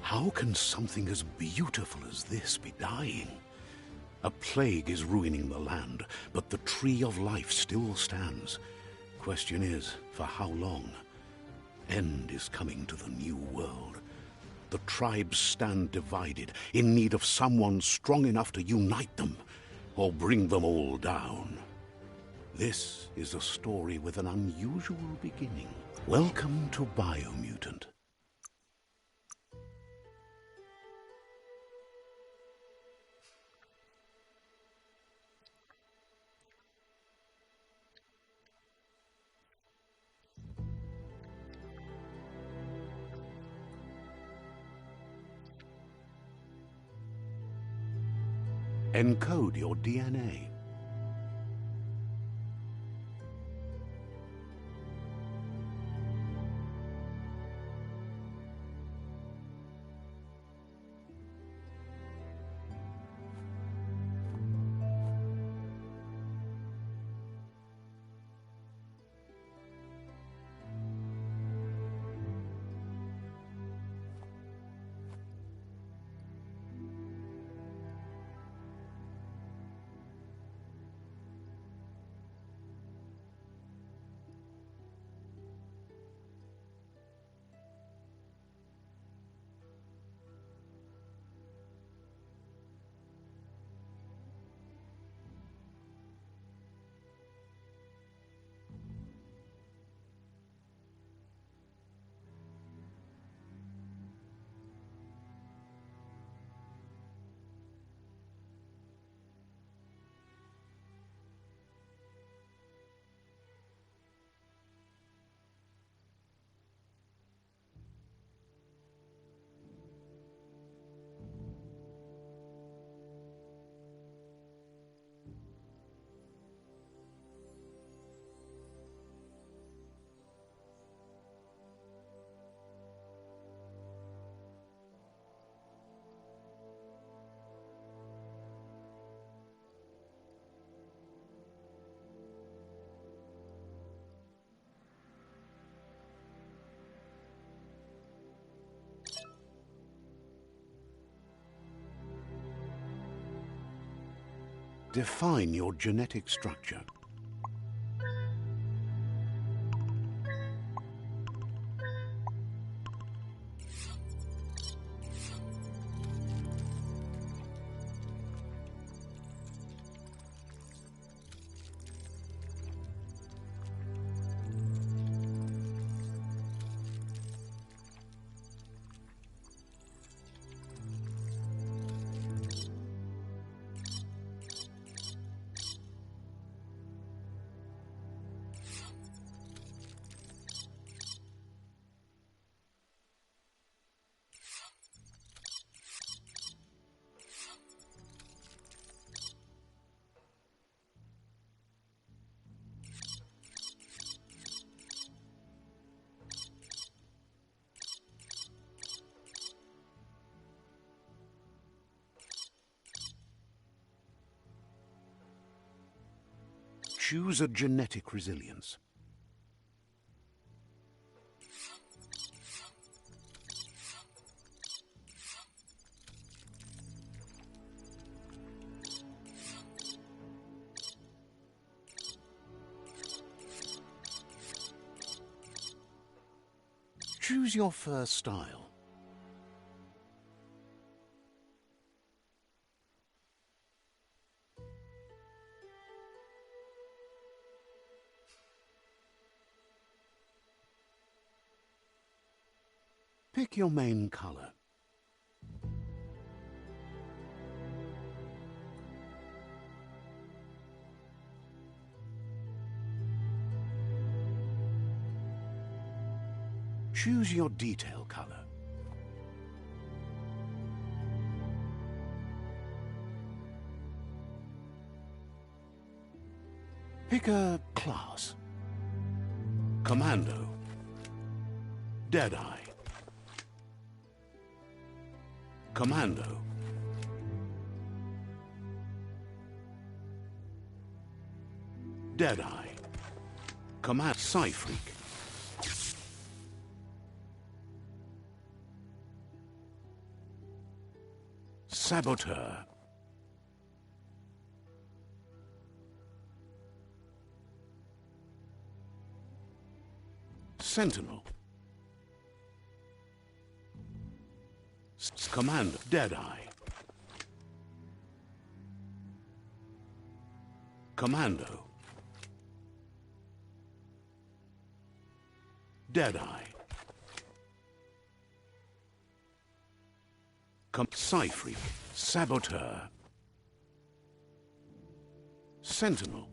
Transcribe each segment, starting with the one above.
How can something as beautiful as this be dying? A plague is ruining the land, but the tree of life still stands. Question is, for how long? End is coming to the new world. The tribes stand divided, in need of someone strong enough to unite them, or bring them all down. This is a story with an unusual beginning. Welcome to Biomutant. Encode your DNA. Define your genetic structure. Choose a genetic resilience. Choose your first style. Pick your main color. Choose your detail color. Pick a class. Commando. Deadeye. Commando. Deadeye. Command Psy-Freak. Saboteur. Sentinel. Commander. Deadeye. Commando. Deadeye. Psyfreak. Saboteur. Sentinel.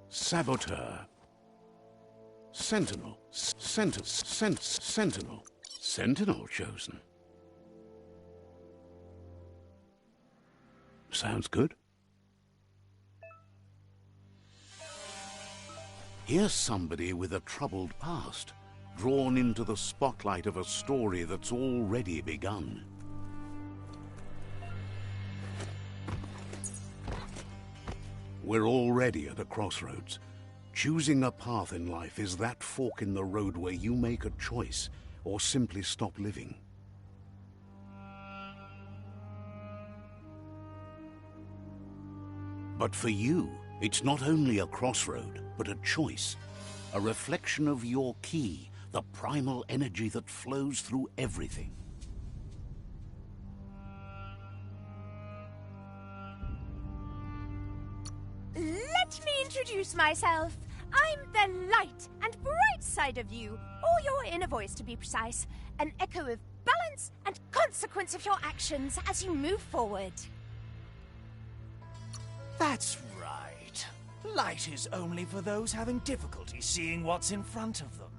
Saboteur. Sentinel. Sentinel. Sentinel chosen. Sounds good. Here's somebody with a troubled past, drawn into the spotlight of a story that's already begun. We're already at a crossroads. Choosing a path in life is that fork in the road where you make a choice or simply stop living. But for you, it's not only a crossroad, but a choice. A reflection of your key, the primal energy that flows through everything. Let me introduce myself. I'm the light and bright side of you, or your inner voice to be precise. An echo of balance and consequence of your actions as you move forward. That's right. Light is only for those having difficulty seeing what's in front of them.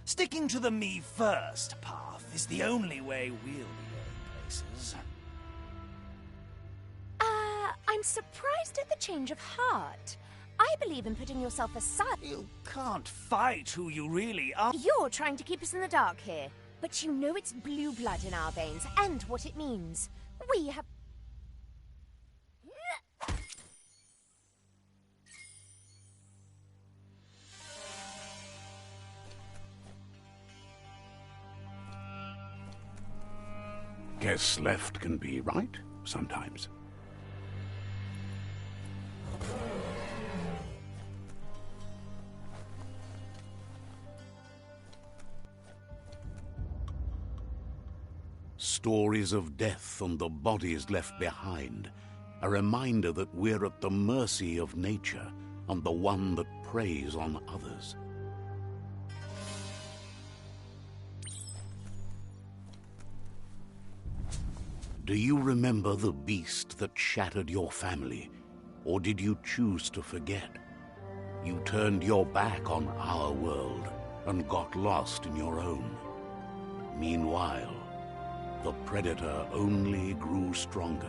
Sticking to the me first path is the only way we'll be going places. I'm surprised at the change of heart. I believe in putting yourself aside. You can't fight who you really are. You're trying to keep us in the dark here, but you know it's blue blood in our veins and what it means. We have... Guess left can be right sometimes. Stories of death and the bodies left behind. A reminder that we're at the mercy of nature and the one that preys on others. Do you remember the beast that shattered your family? Or did you choose to forget? You turned your back on our world and got lost in your own. Meanwhile, the predator only grew stronger.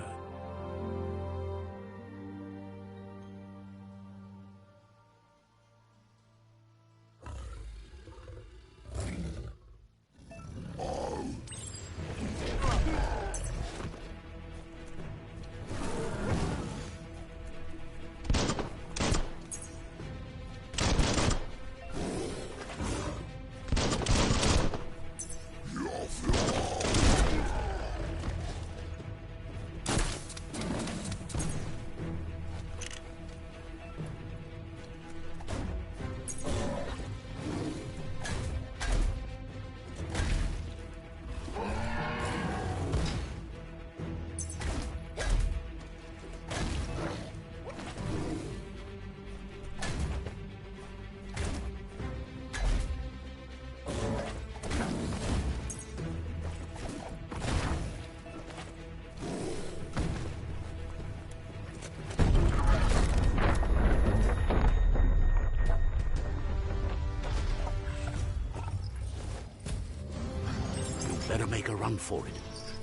Better make a run for it.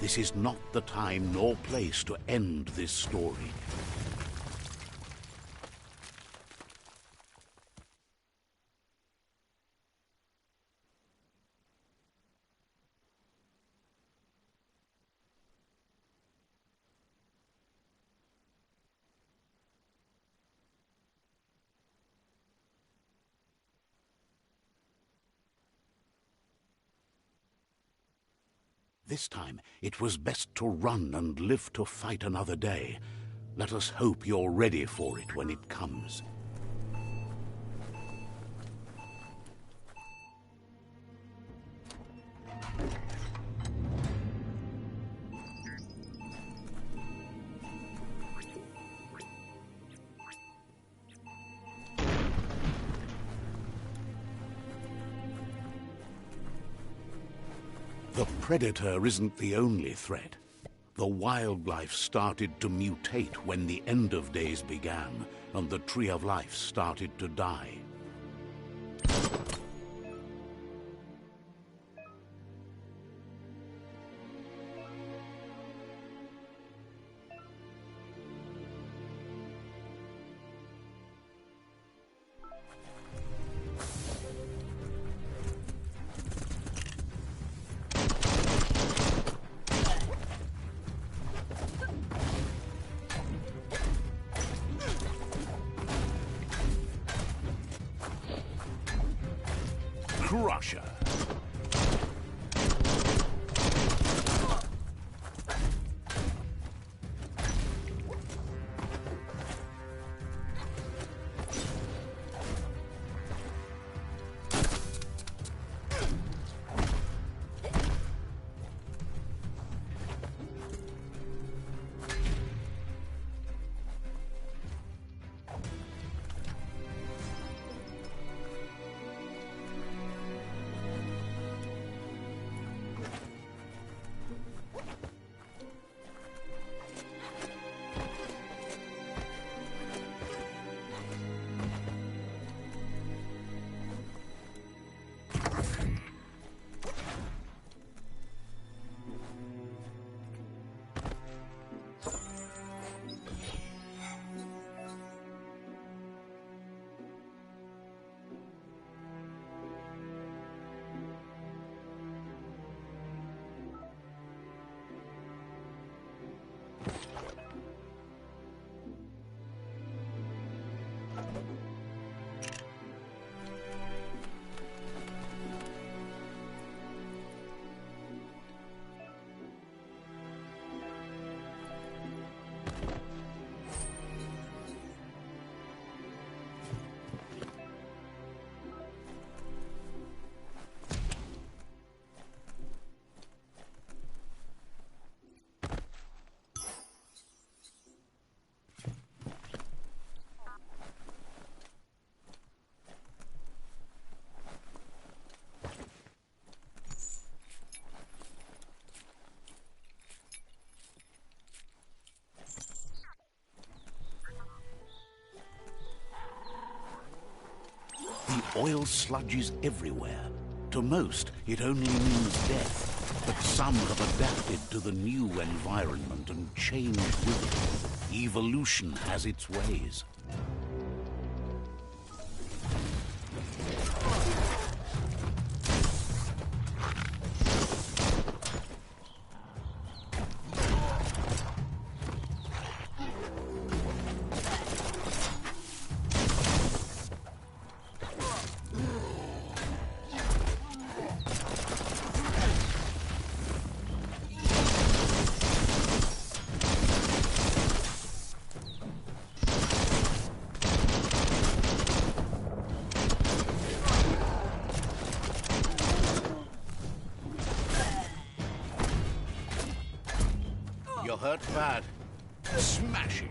This is not the time nor place to end this story. this time it was best to run and live to fight another day. Let us hope you're ready for it when it comes. The Predator isn't the only threat. The wildlife started to mutate when the end of days began, and the Tree of Life started to die. Crusher. The oil sludges everywhere. To most, it only means death, but some have adapted to the new environment and changed with it. Evolution has its ways. You're hurt bad. Smashing.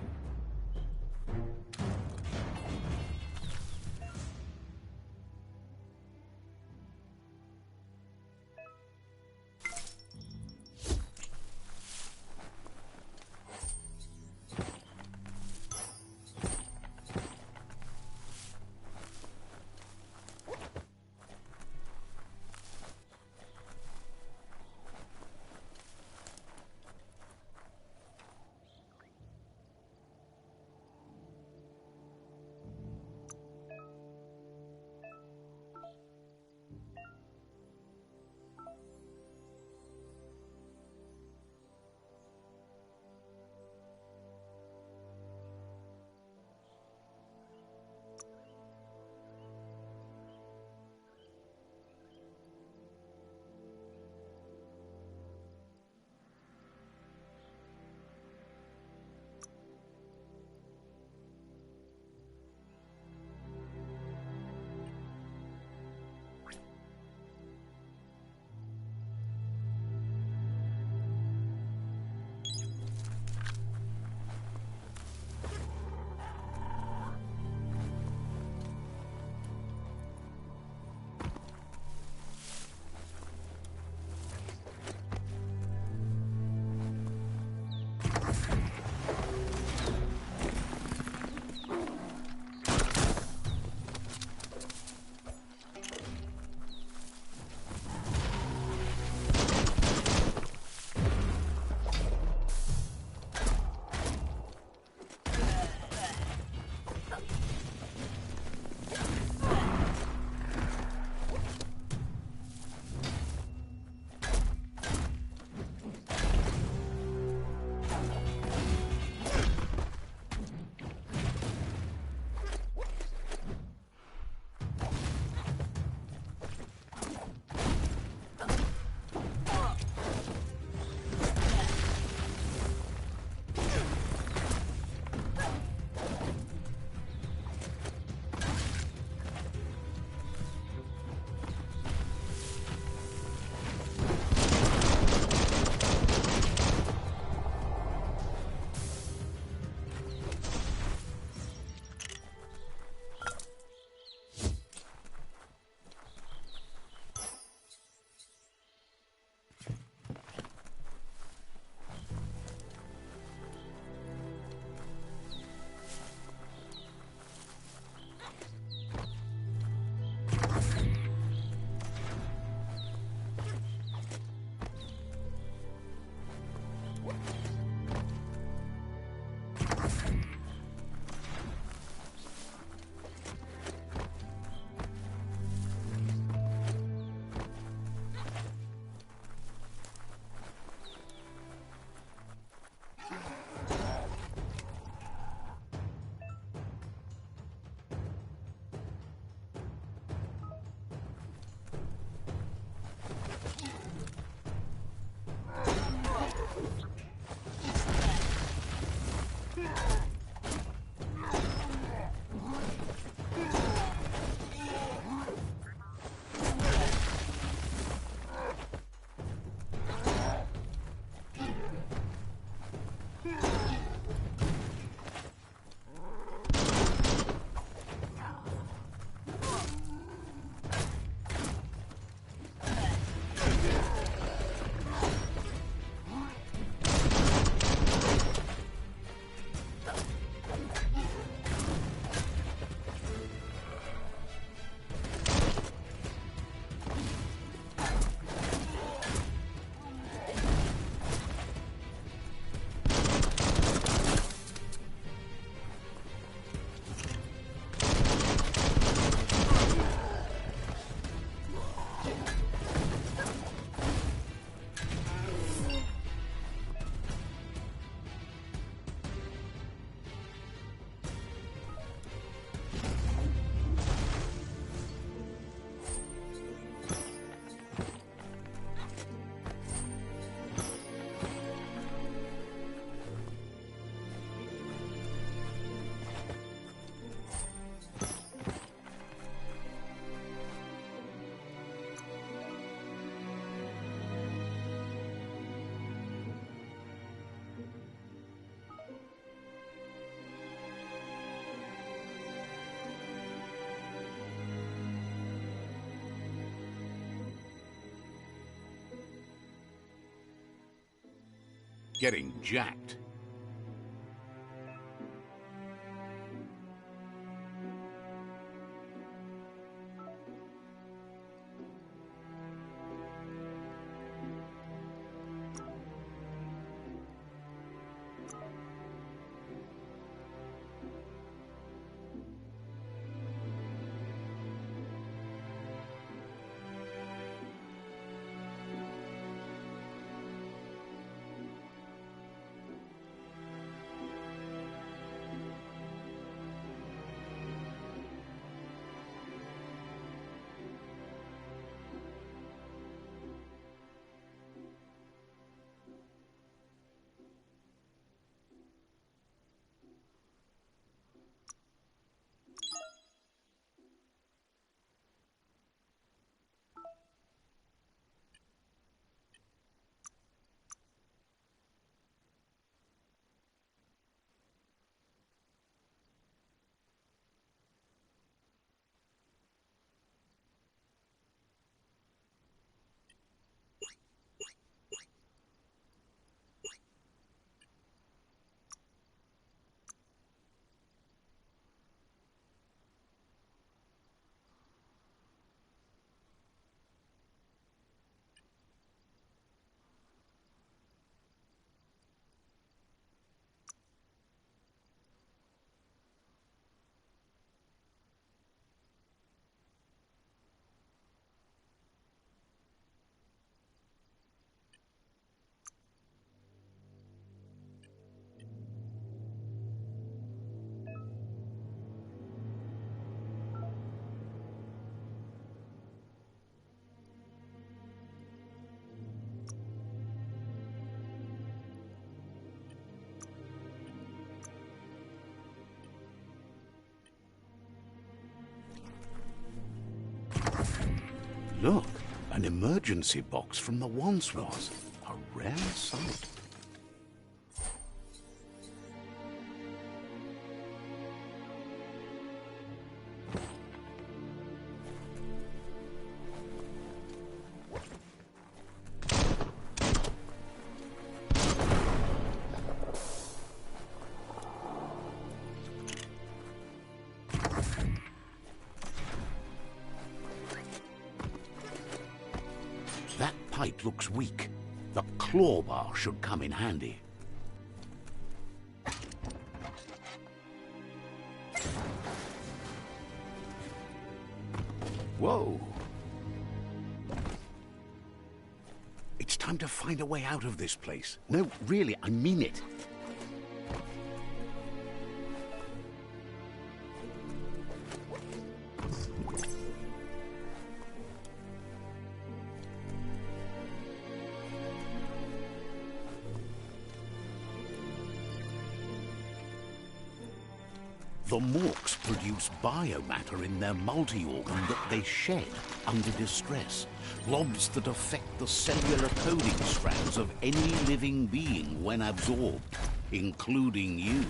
getting jacked. Look, an emergency box from the once was. A rare sight. That pipe looks weak. The claw bar should come in handy. Whoa! It's time to find a way out of this place. No, really, I mean it. The morks produce biomatter in their multi-organ that they shed under distress. Blobs that affect the cellular coding strands of any living being when absorbed, including you.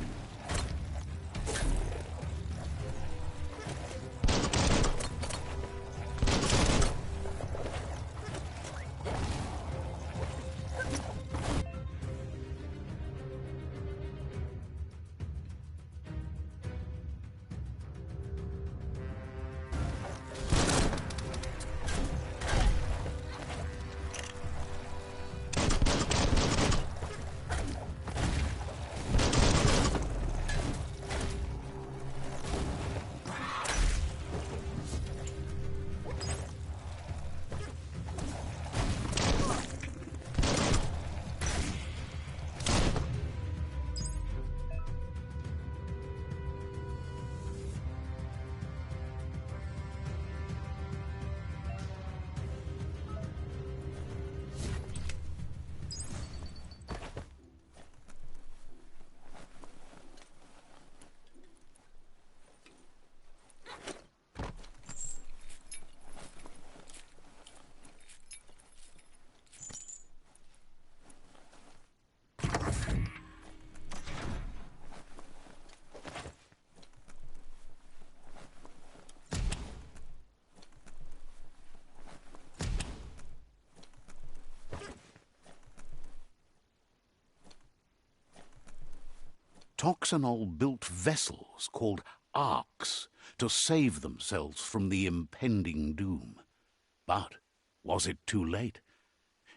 Toxanol built vessels called arks to save themselves from the impending doom. But was it too late?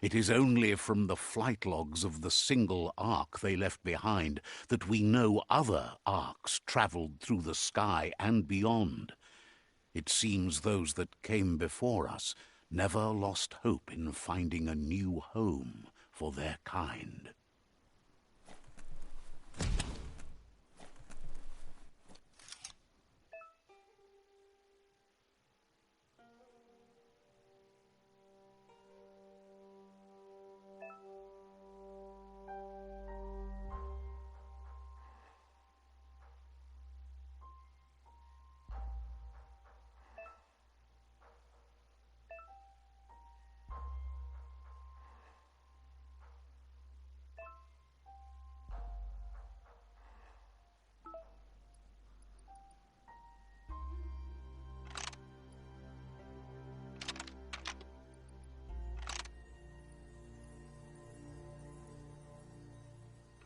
It is only from the flight logs of the single ark they left behind that we know other arks travelled through the sky and beyond. It seems those that came before us never lost hope in finding a new home for their kind.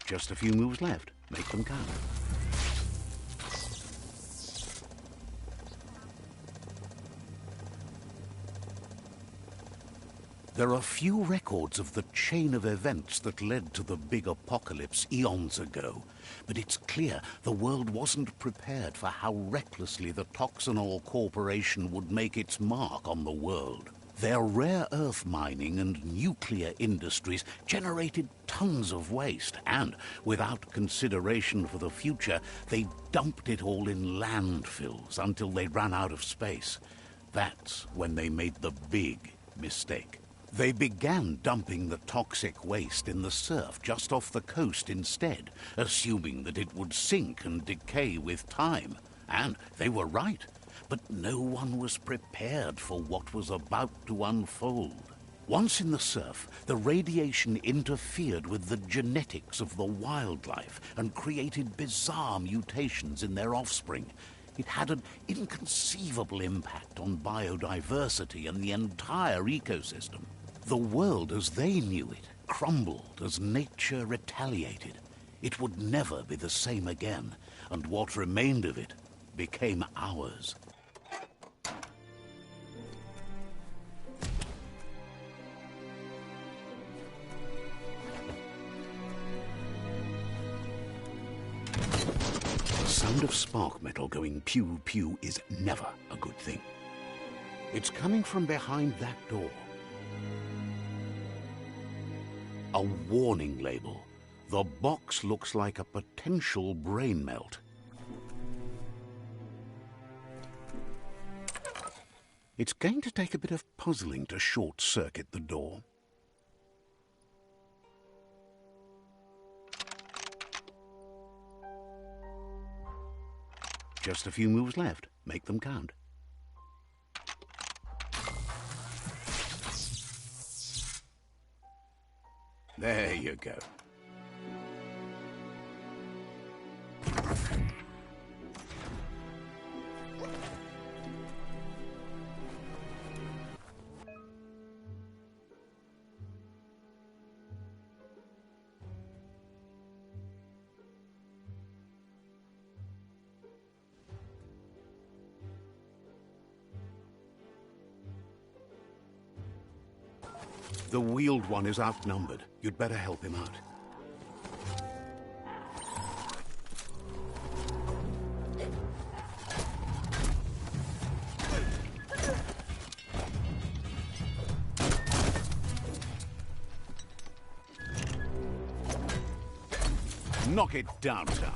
Just a few moves left. Make them count. There are few records of the chain of events that led to the big apocalypse eons ago, but it's clear the world wasn't prepared for how recklessly the Toxanol Corporation would make its mark on the world. Their rare earth mining and nuclear industries generated tons of waste, and without consideration for the future, they dumped it all in landfills until they ran out of space. That's when they made the big mistake. They began dumping the toxic waste in the surf just off the coast instead, assuming that it would sink and decay with time. And they were right. But no one was prepared for what was about to unfold. Once in the surf, the radiation interfered with the genetics of the wildlife and created bizarre mutations in their offspring. It had an inconceivable impact on biodiversity and the entire ecosystem. The world as they knew it crumbled as nature retaliated. It would never be the same again, and what remained of it became ours. The sound of spark metal going pew-pew is never a good thing. It's coming from behind that door. A warning label. The box looks like a potential brain melt. It's going to take a bit of puzzling to short-circuit the door. Just a few moves left. Make them count. There you go. The wheeled one is outnumbered. You'd better help him out. Knock it downtown.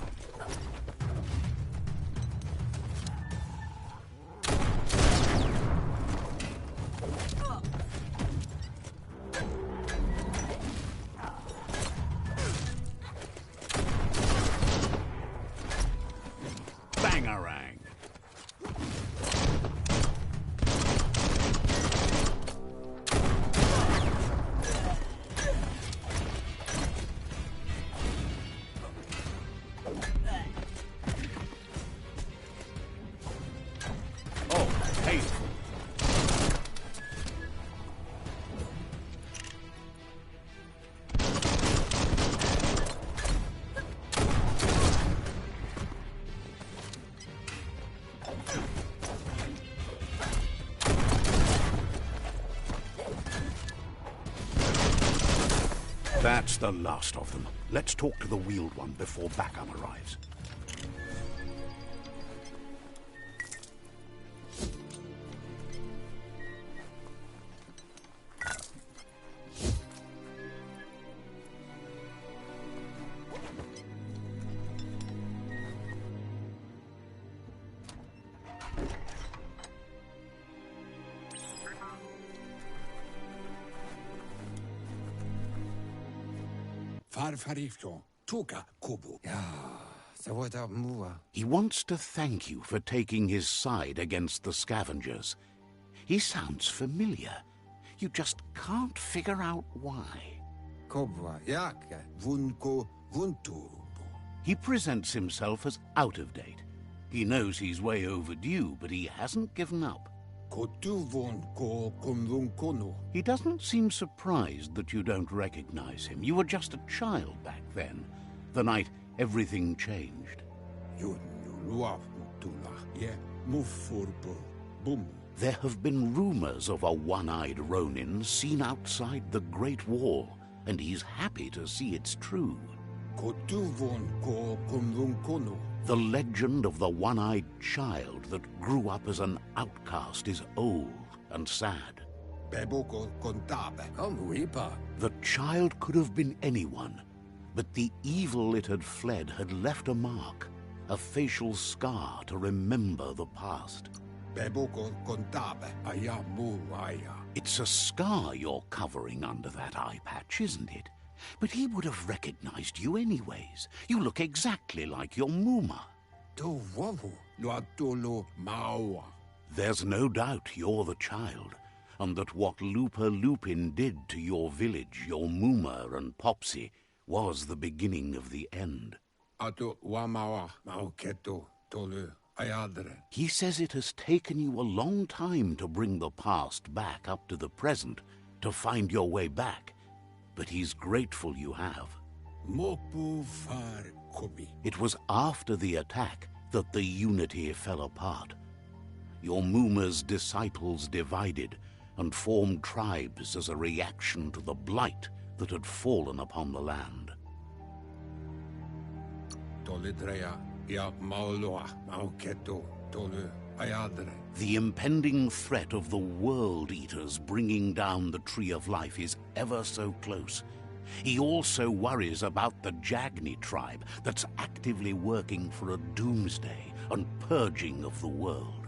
Bangarang. Oh, hateful. That's the last of them. Let's talk to the wheeled one before backup arrives. He wants to thank you for taking his side against the scavengers. He sounds familiar. You just can't figure out why. He presents himself as out of date. He knows he's way overdue, but he hasn't given up. He doesn't seem surprised that you don't recognize him. You were just a child back then, the night everything changed. There have been rumors of a one-eyed Ronin seen outside the Great Wall, and he's happy to see it's true. The legend of the one-eyed child that grew up as an outcast is old and sad. The child could have been anyone, but the evil it had fled had left a mark, a facial scar to remember the past. It's a scar you're covering under that eye patch, isn't it? But he would have recognized you anyways. You look exactly like your Muma. There's no doubt you're the child, and that what Lupa Lupin did to your village, your Muma and Popsy, was the beginning of the end. He says it has taken you a long time to bring the past back up to the present, to find your way back. But he's grateful you have. It was after the attack that the unity fell apart. Your Muma's disciples divided and formed tribes as a reaction to the blight that had fallen upon the land. The impending threat of the World Eaters bringing down the Tree of Life is ever so close. He also worries about the Jagni tribe that's actively working for a doomsday and purging of the world.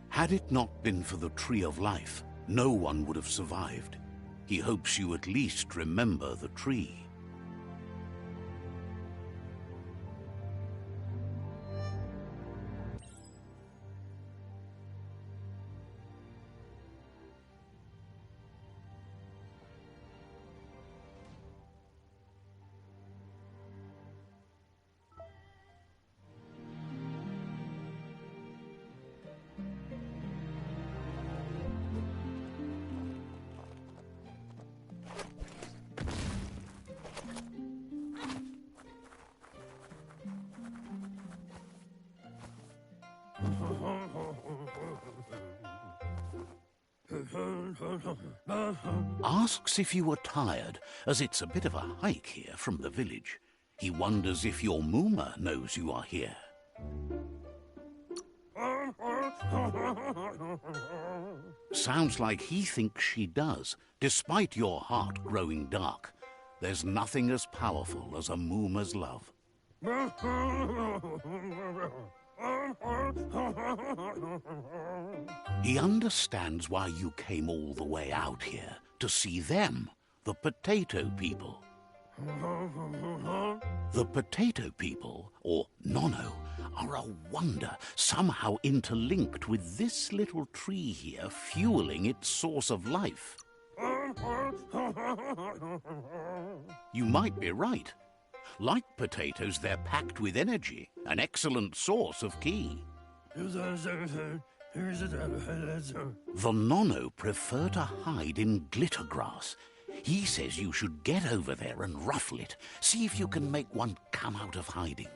Had it not been for the Tree of Life, no one would have survived. He hopes you at least remember the tree. Asks if you were tired, as it's a bit of a hike here from the village. He wonders if your Muma knows you are here. Sounds like he thinks she does, despite your heart growing dark. There's nothing as powerful as a Muma's love. He understands why you came all the way out here, to see them, the potato people. The potato people, or Nono, are a wonder, somehow interlinked with this little tree here, fueling its source of life. You might be right. Like potatoes, they're packed with energy, an excellent source of ki. The Nono prefer to hide in glitter grass. He says you should get over there and ruffle it. See if you can make one come out of hiding.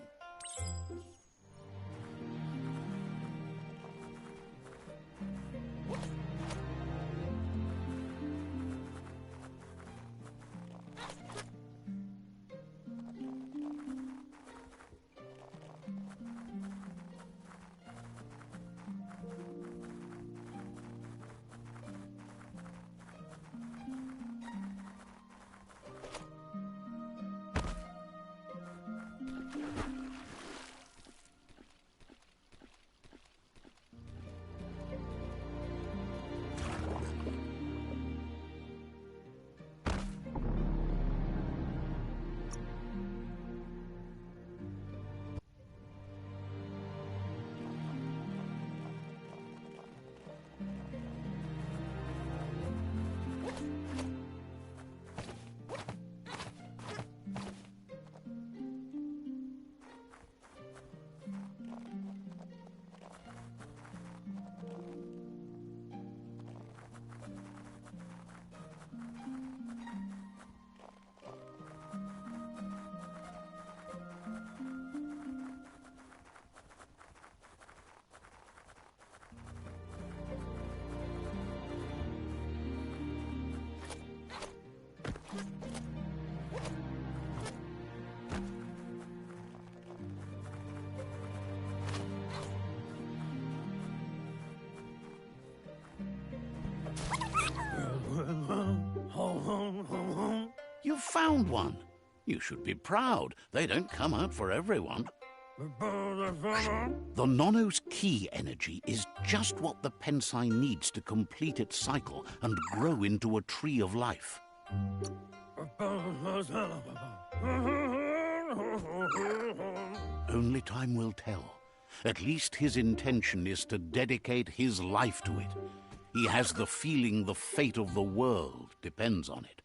You found one. You should be proud. They don't come out for everyone. The Nono's key energy is just what the Pensai needs to complete its cycle and grow into a tree of life. Only time will tell. At least his intention is to dedicate his life to it. He has the feeling the fate of the world depends on it.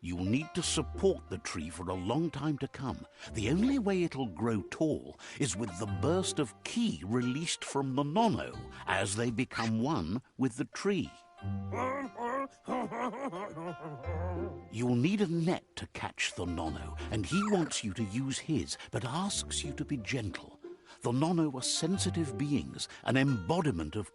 You'll need to support the tree for a long time to come. The only way it'll grow tall is with the burst of ki released from the Nono as they become one with the tree. You'll need a net to catch the Nono, and he wants you to use his, but asks you to be gentle. The Nono are sensitive beings, an embodiment of...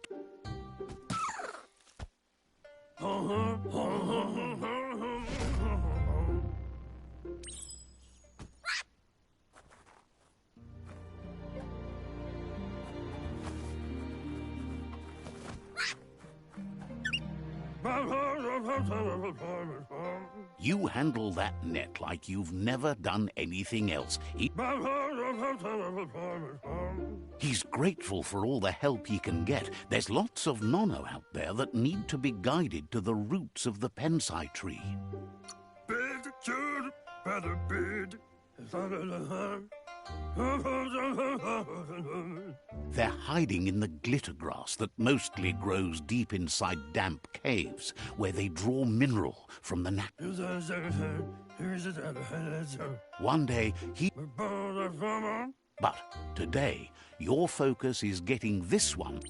You handle that net like you've never done anything else. He's grateful for all the help he can get. There's lots of Nono out there that need to be guided to the roots of the Pensai tree. They're hiding in the glitter grass that mostly grows deep inside damp caves, where they draw mineral from the One day, But today, your focus is getting this one.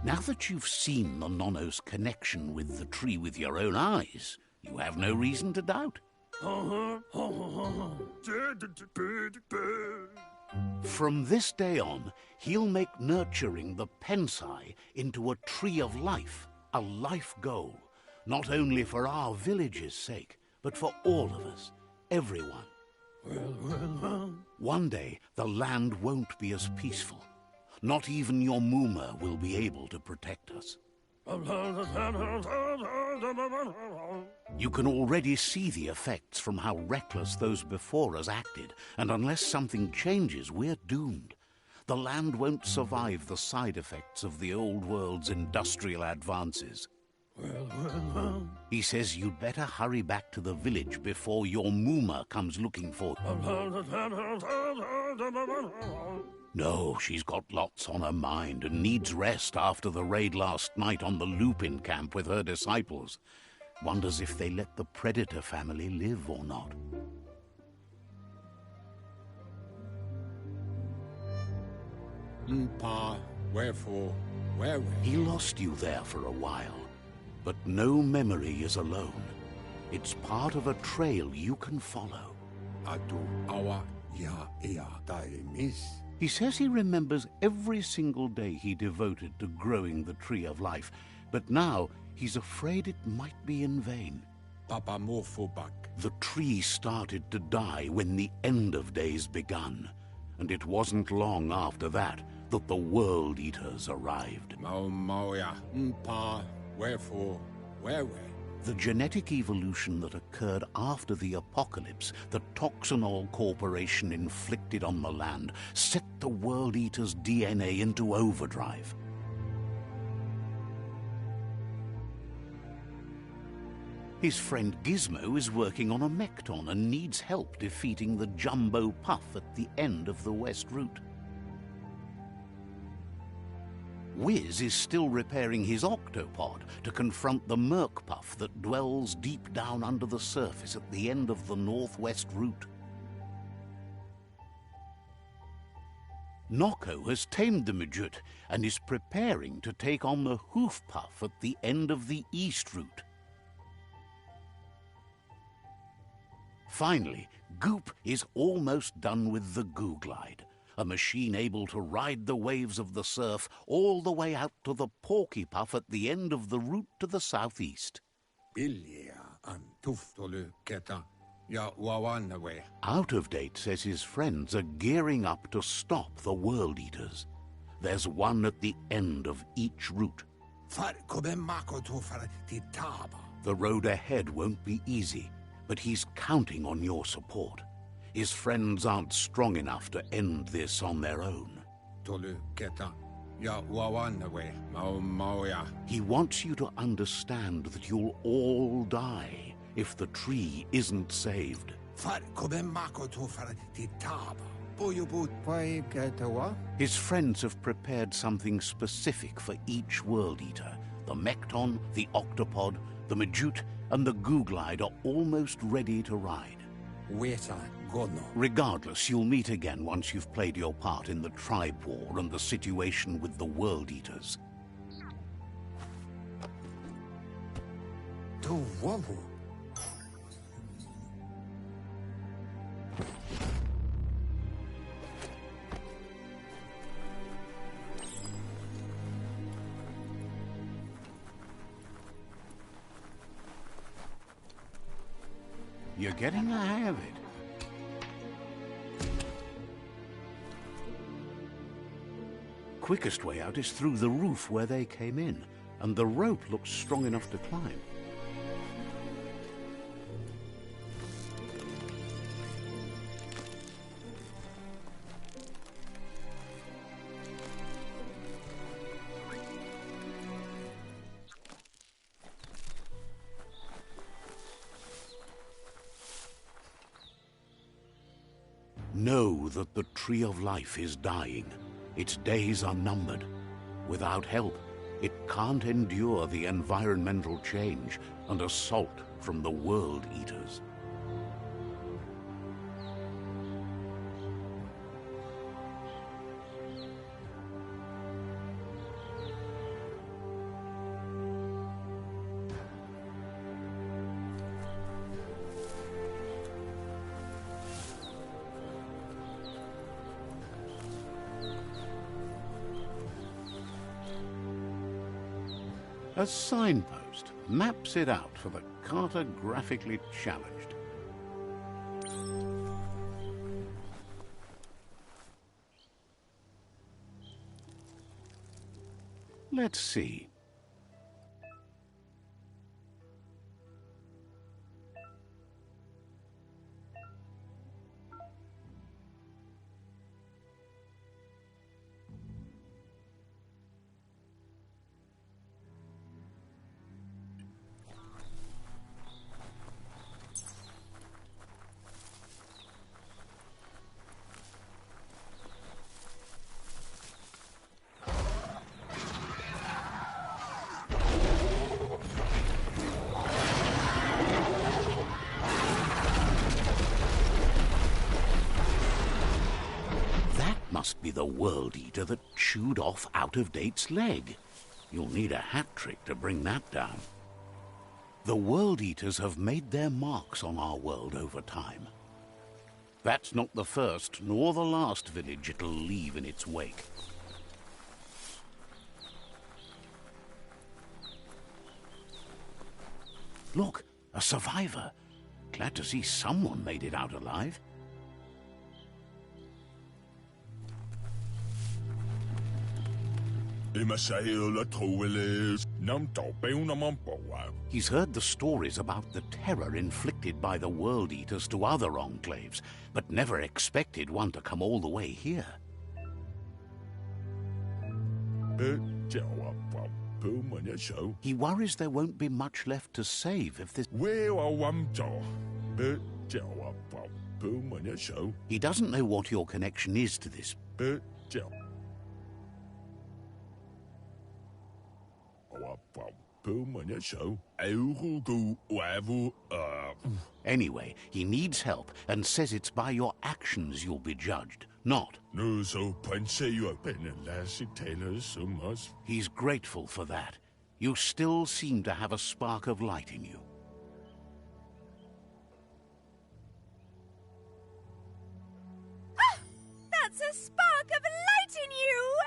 Now that you've seen the Nono's connection with the tree with your own eyes, you have no reason to doubt. From this day on, he'll make nurturing the Pensai into a tree of life, a life goal, not only for our village's sake, but for all of us, everyone. One day, the land won't be as peaceful. Not even your Muma will be able to protect us. You can already see the effects from how reckless those before us acted, and unless something changes, we're doomed. The land won't survive the side effects of the old world's industrial advances. He says you'd better hurry back to the village before your Mooma comes looking for you. No, she's got lots on her mind and needs rest after the raid last night on the Lupin camp with her disciples. Wonders if they let the Predator family live or not. Pa, wherefore, where? He lost you there for a while, but no memory is alone. It's part of a trail you can follow. Atu awa ya ea dai miss. He says he remembers every single day he devoted to growing the Tree of Life, but now he's afraid it might be in vain. Papa morphobak. The tree started to die when the end of days begun, and it wasn't long after that that the World Eaters arrived. Mauya, pa, wherefore, where? The genetic evolution that occurred after the apocalypse that Toxanol Corporation inflicted on the land set the World Eater's DNA into overdrive. His friend Gizmo is working on a Mekton and needs help defeating the Jumbo Puff at the end of the West Route. Wiz is still repairing his octopod to confront the Merc Puff that dwells deep down under the surface at the end of the Northwest Route. Noko has tamed the Majut and is preparing to take on the Hoof Puff at the end of the East Route. Finally, Goop is almost done with the Goo Glide, a machine able to ride the waves of the surf all the way out to the Porky Puff at the end of the route to the southeast. Out of Date says his friends are gearing up to stop the World Eaters. There's one at the end of each route. The road ahead won't be easy, but he's counting on your support. His friends aren't strong enough to end this on their own. He wants you to understand that you'll all die if the tree isn't saved. His friends have prepared something specific for each World Eater. The Mekton, the Octopod, the Majut, and the Goo Glide are almost ready to ride. Regardless, you'll meet again once you've played your part in the tribe war and the situation with the World Eaters. You're getting the hang of it. Quickest way out is through the roof where they came in, and the rope looks strong enough to climb. Know that the Tree of Life is dying. Its days are numbered. Without help, it can't endure the environmental change and assault from the World Eaters. A signpost maps it out for the cartographically challenged. Let's see. the World Eater that chewed off Out-of-Date's leg. You'll need a hat trick to bring that down. The World Eaters have made their marks on our world over time. That's not the first nor the last village it'll leave in its wake. Look, a survivor. Glad to see someone made it out alive. He's heard the stories about the terror inflicted by the World Eaters to other enclaves, but never expected one to come all the way here. He worries there won't be much left to save if this... He doesn't know what your connection is to this. Anyway, he needs help and says it's by your actions you'll be judged, not. He's grateful for that. You still seem to have a spark of light in you. Ah! That's a spark of light in you!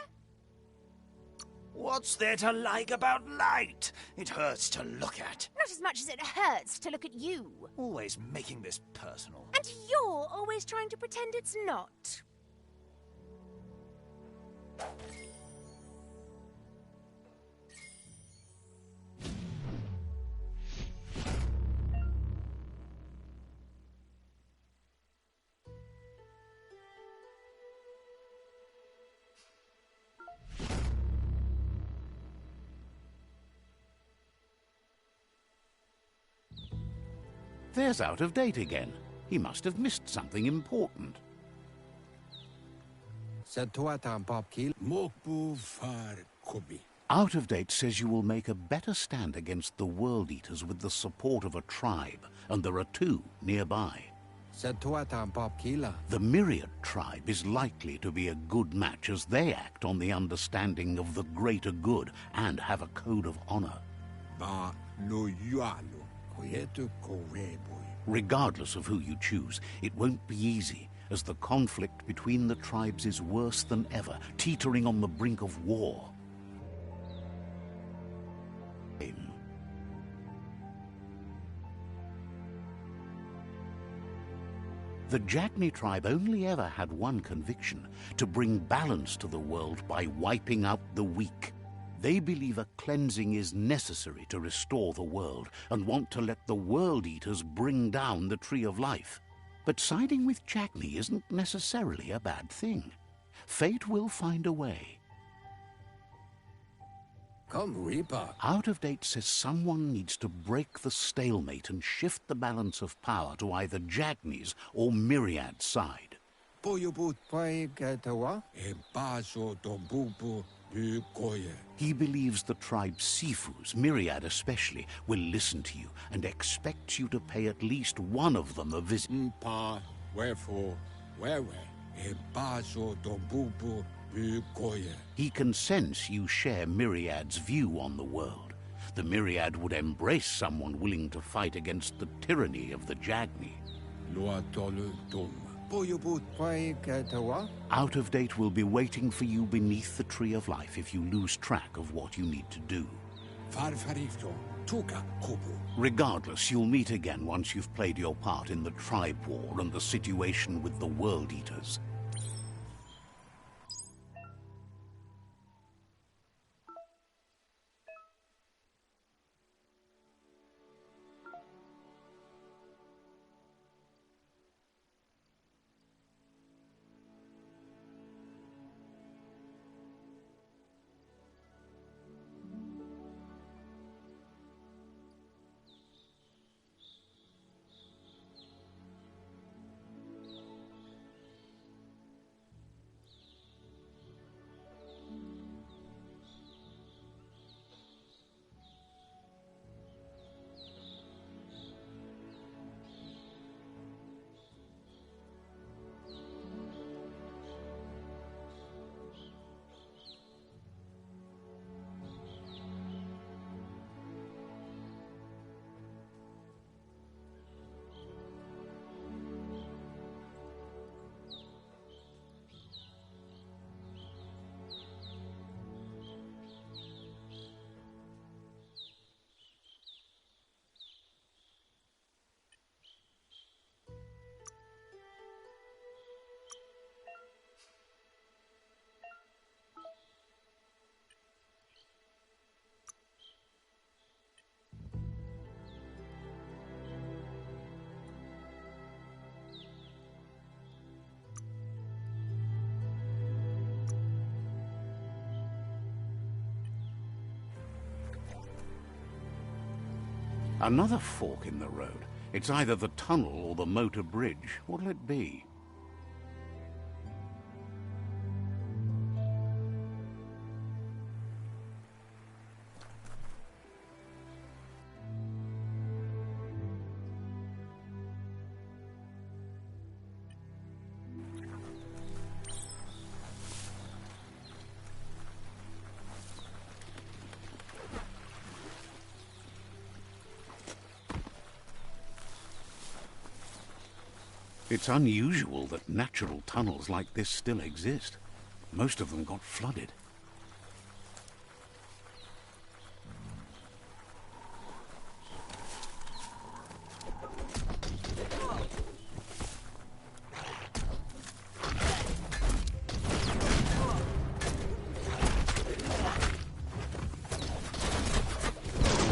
What's there to like about light? It hurts to look at. Not as much as it hurts to look at you. Always making this personal. And you're always trying to pretend it's not. There's Out-of-Date again. He must have missed something important. Out-of-Date says you will make a better stand against the World Eaters with the support of a tribe, and there are two nearby. The Myriad tribe is likely to be a good match as they act on the understanding of the greater good and have a code of honor. Regardless of who you choose, it won't be easy, as the conflict between the tribes is worse than ever, teetering on the brink of war. The Jagni tribe only ever had one conviction: to bring balance to the world by wiping out the weak. They believe a cleansing is necessary to restore the world, and want to let the World Eaters bring down the Tree of Life. But siding with Jagni isn't necessarily a bad thing. Fate will find a way. Come, Reaper. Out-of-Date says someone needs to break the stalemate and shift the balance of power to either Jagni's or Myriad's side. He believes the tribe Sifus, Myriad especially, will listen to you and expects you to pay at least one of them a visit. He can sense you share Myriad's view on the world. The Myriad would embrace someone willing to fight against the tyranny of the Jagni. Out-of-Date will be waiting for you beneath the Tree of Life if you lose track of what you need to do. Regardless, you'll meet again once you've played your part in the tribe war and the situation with the World Eaters. Another fork in the road. It's either the tunnel or the motor bridge. What'll it be? It's unusual that natural tunnels like this still exist. Most of them got flooded.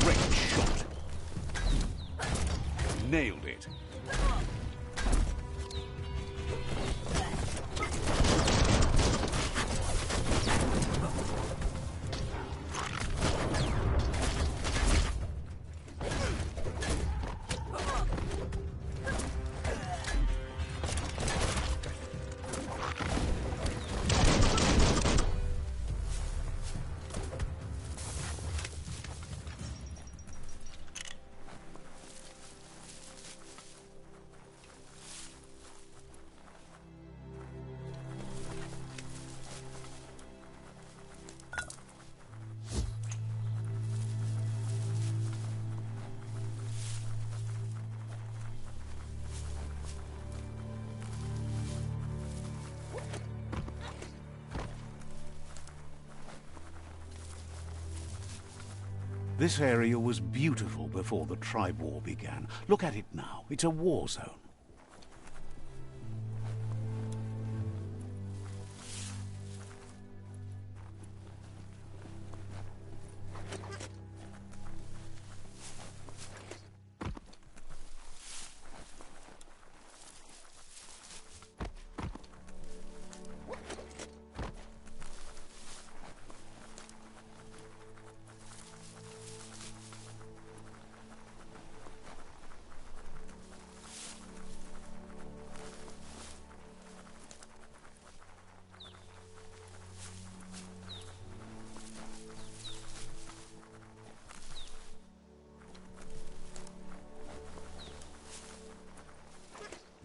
Great shot. Nailed it. This area was beautiful before the tribe war began. Look at it now. It's a war zone.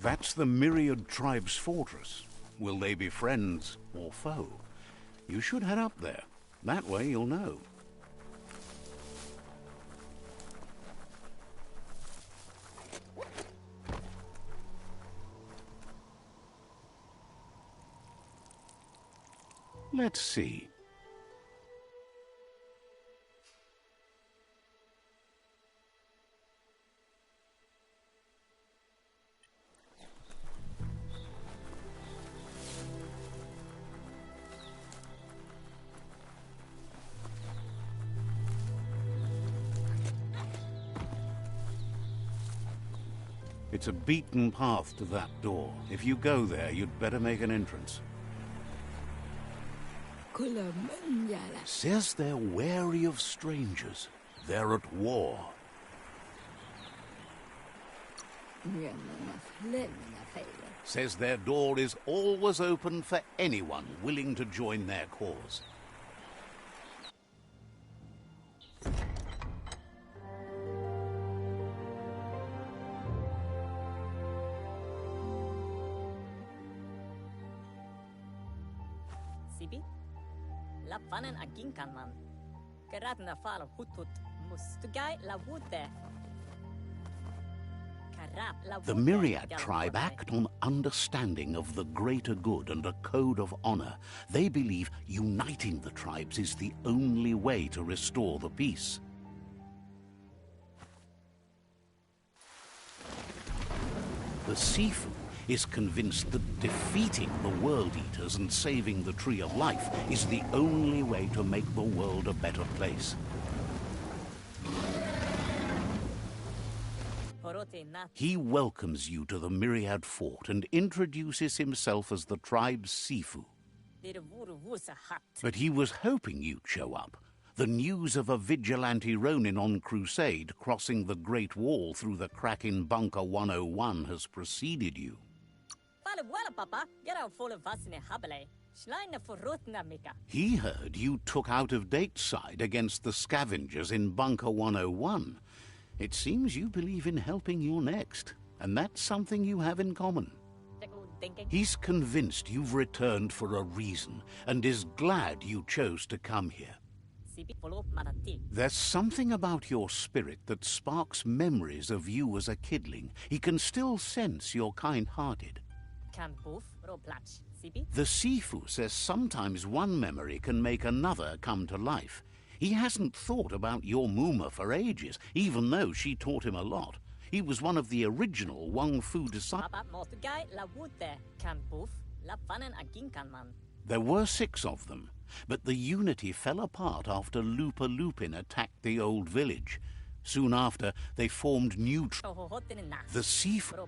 That's the Myriad Tribe's fortress. Will they be friends or foe? You should head up there. That way you'll know. Let's see. It's a beaten path to that door. If you go there, you'd better make an entrance. Says they're wary of strangers. They're at war. Says their door is always open for anyone willing to join their cause. Sibi? Lappanen aginkanman. Geradna fal hutut mustugai la wute. The Myriad tribe act on understanding of the greater good and a code of honor. They believe uniting the tribes is the only way to restore the peace. The Sifu is convinced that defeating the World Eaters and saving the Tree of Life is the only way to make the world a better place. He welcomes you to the Myriad Fort and introduces himself as the tribe's Sifu. But he was hoping you'd show up. The news of a vigilante Ronin on crusade crossing the Great Wall through the crack in Bunker 101 has preceded you. Fale vuela, papa. Get out full of us in a habele. Schleine forrotna mika. He heard you took out-of-date side against the scavengers in Bunker 101. It seems you believe in helping your next, and that's something you have in common. He's convinced you've returned for a reason, and is glad you chose to come here. There's something about your spirit that sparks memories of you as a kidling. He can still sense you're kind-hearted. The Sifu says sometimes one memory can make another come to life. He hasn't thought about your Muma for ages, even though she taught him a lot. He was one of the original Wang Fu disciples. There were 6 of them, but the unity fell apart after Lupa Lupin attacked the old village. Soon after, they formed new the Sifu.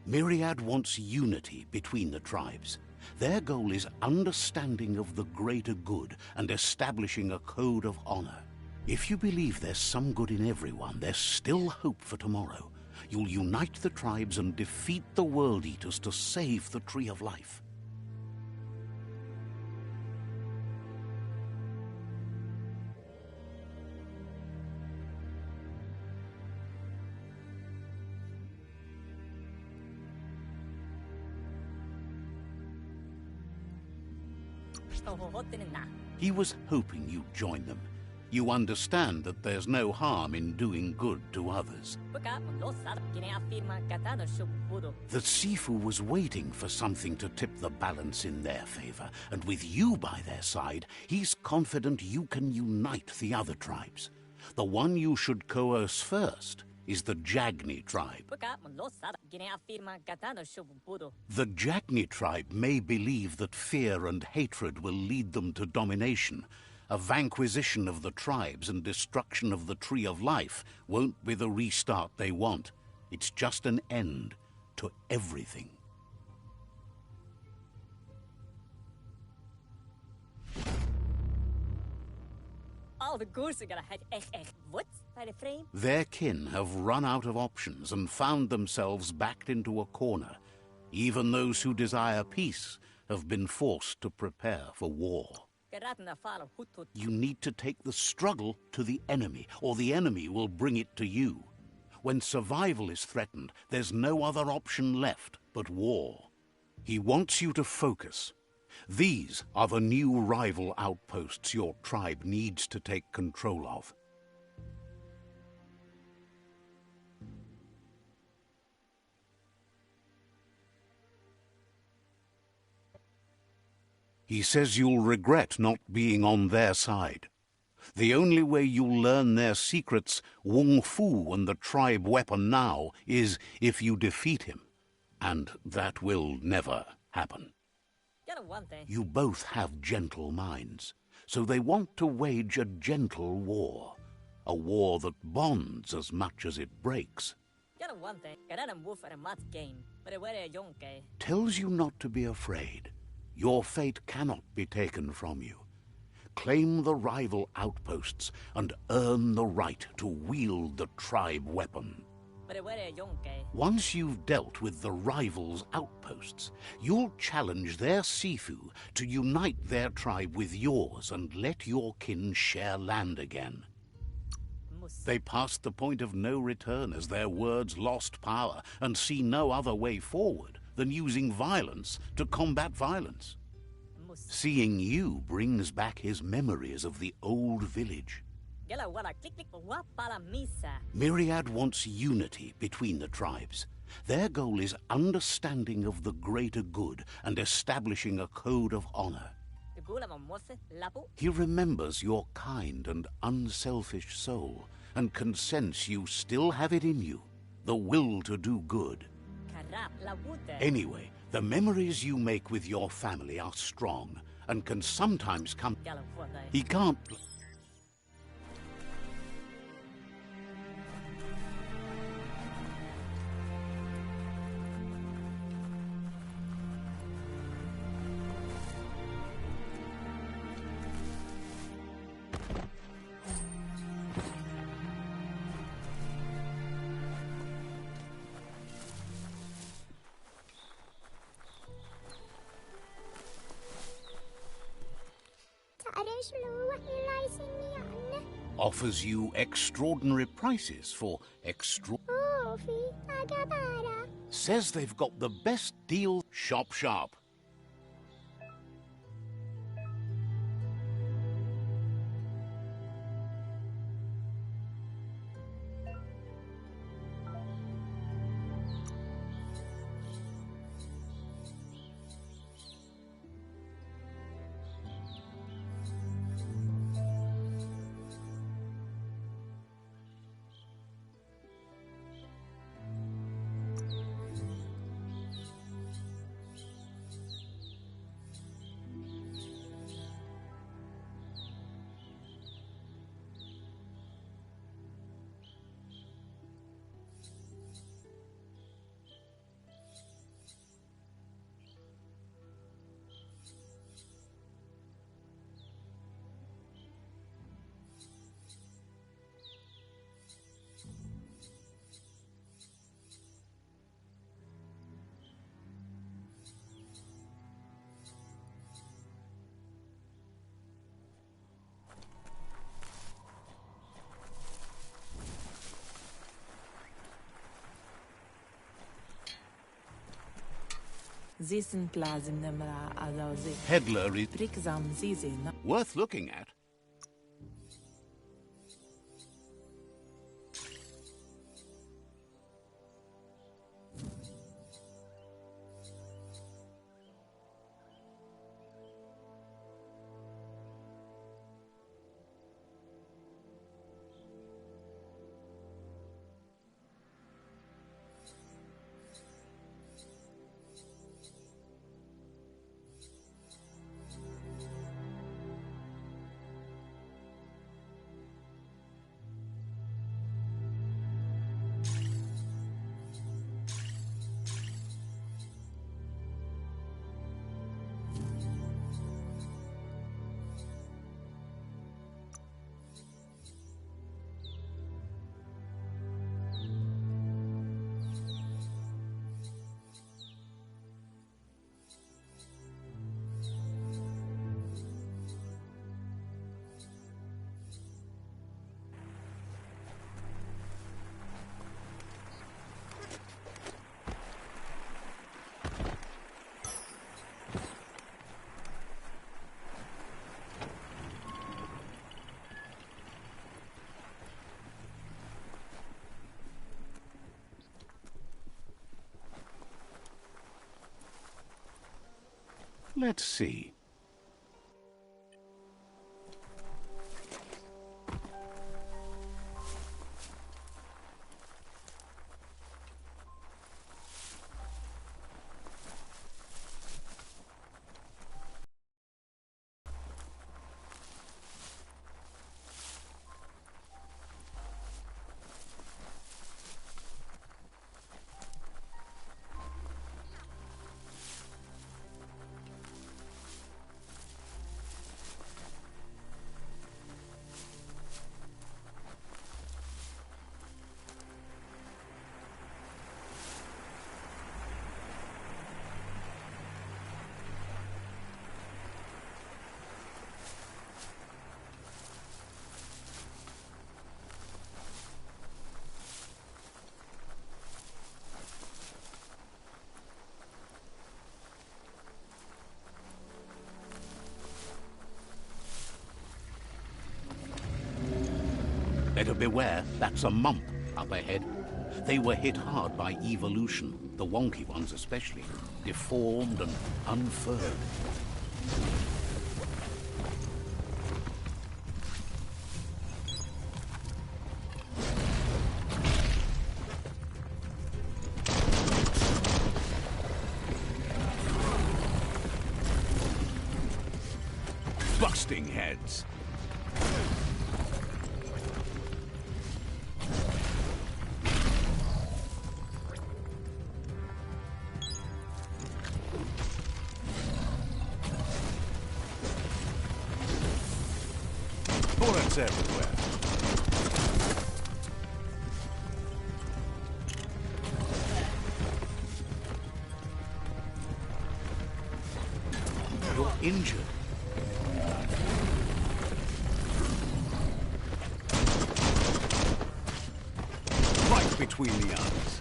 Myriad wants unity between the tribes. Their goal is understanding of the greater good and establishing a code of honor. If you believe there's some good in everyone, there's still hope for tomorrow. You'll unite the tribes and defeat the World Eaters to save the Tree of Life. He was hoping you'd join them. You understand that there's no harm in doing good to others. The Sifu was waiting for something to tip the balance in their favor, and with you by their side, he's confident you can unite the other tribes. The one you should coerce first is the Jagni tribe. The Jagni tribe may believe that fear and hatred will lead them to domination. A vanquisition of the tribes and destruction of the Tree of Life won't be the restart they want. It's just an end to everything. All the goers are gonna have echt what by the frame? Their kin have run out of options and found themselves backed into a corner. Even those who desire peace have been forced to prepare for war. You need to take the struggle to the enemy, or the enemy will bring it to you. When survival is threatened, there's no other option left but war. He wants you to focus. These are the new rival outposts your tribe needs to take control of. He says you'll regret not being on their side. The only way you'll learn their secrets, Wung Fu and the tribe weapon now, is if you defeat him. And that will never happen. You both have gentle minds, so they want to wage a gentle war. A war that bonds as much as it breaks. Tells you not to be afraid. Your fate cannot be taken from you. Claim the rival outposts and earn the right to wield the tribe weapon. Once you've dealt with the rivals' outposts, you'll challenge their Sifu to unite their tribe with yours and let your kin share land again. They passed the point of no return as their words lost power and see no other way forward than using violence to combat violence. Seeing you brings back his memories of the old village. Myriad wants unity between the tribes. Their goal is understanding of the greater good and establishing a code of honor. He remembers your kind and unselfish soul and can sense you still have it in you, the will to do good. Anyway, the memories you make with your family are strong and can sometimes come... He can't... Offers you extraordinary prices for Says they've got the best deal. Shop sharp. Peddler is worth looking at. Let's see. Better beware, that's a mump up ahead. They were hit hard by evolution, the wonky ones especially, deformed and unfurred. Busting heads. Bullets everywhere. You're injured. between the eyes.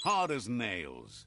Hard as nails.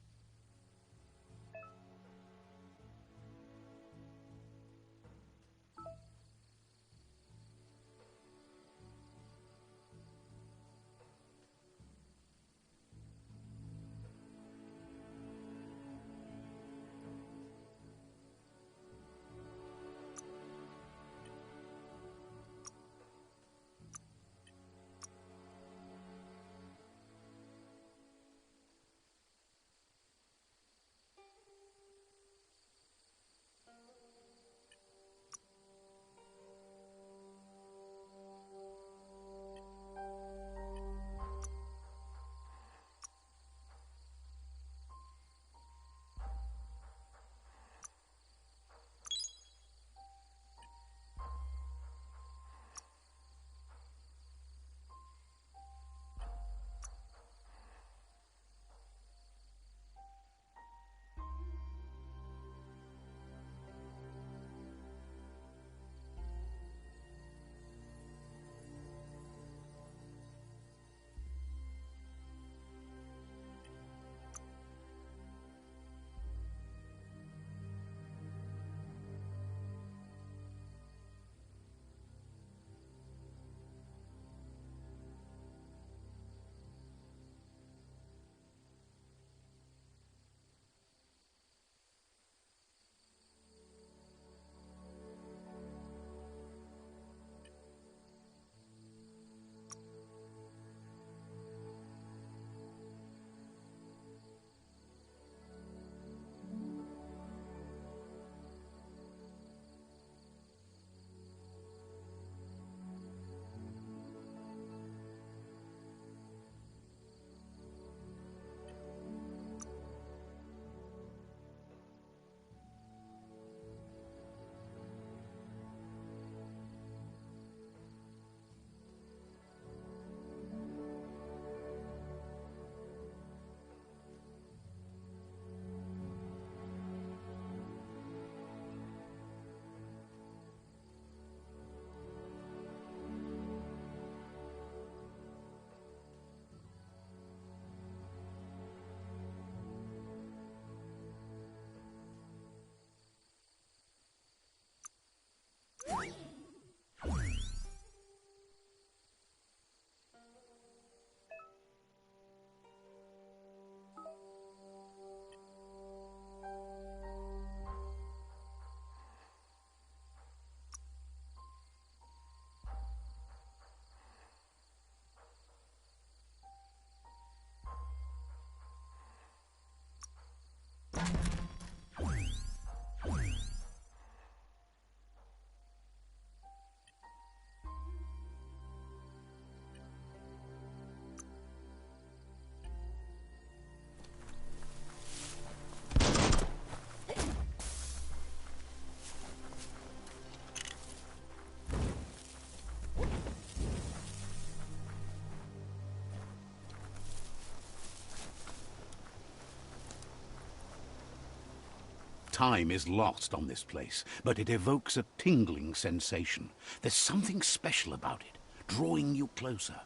Time is lost on this place, but it evokes a tingling sensation. There's something special about it, drawing you closer.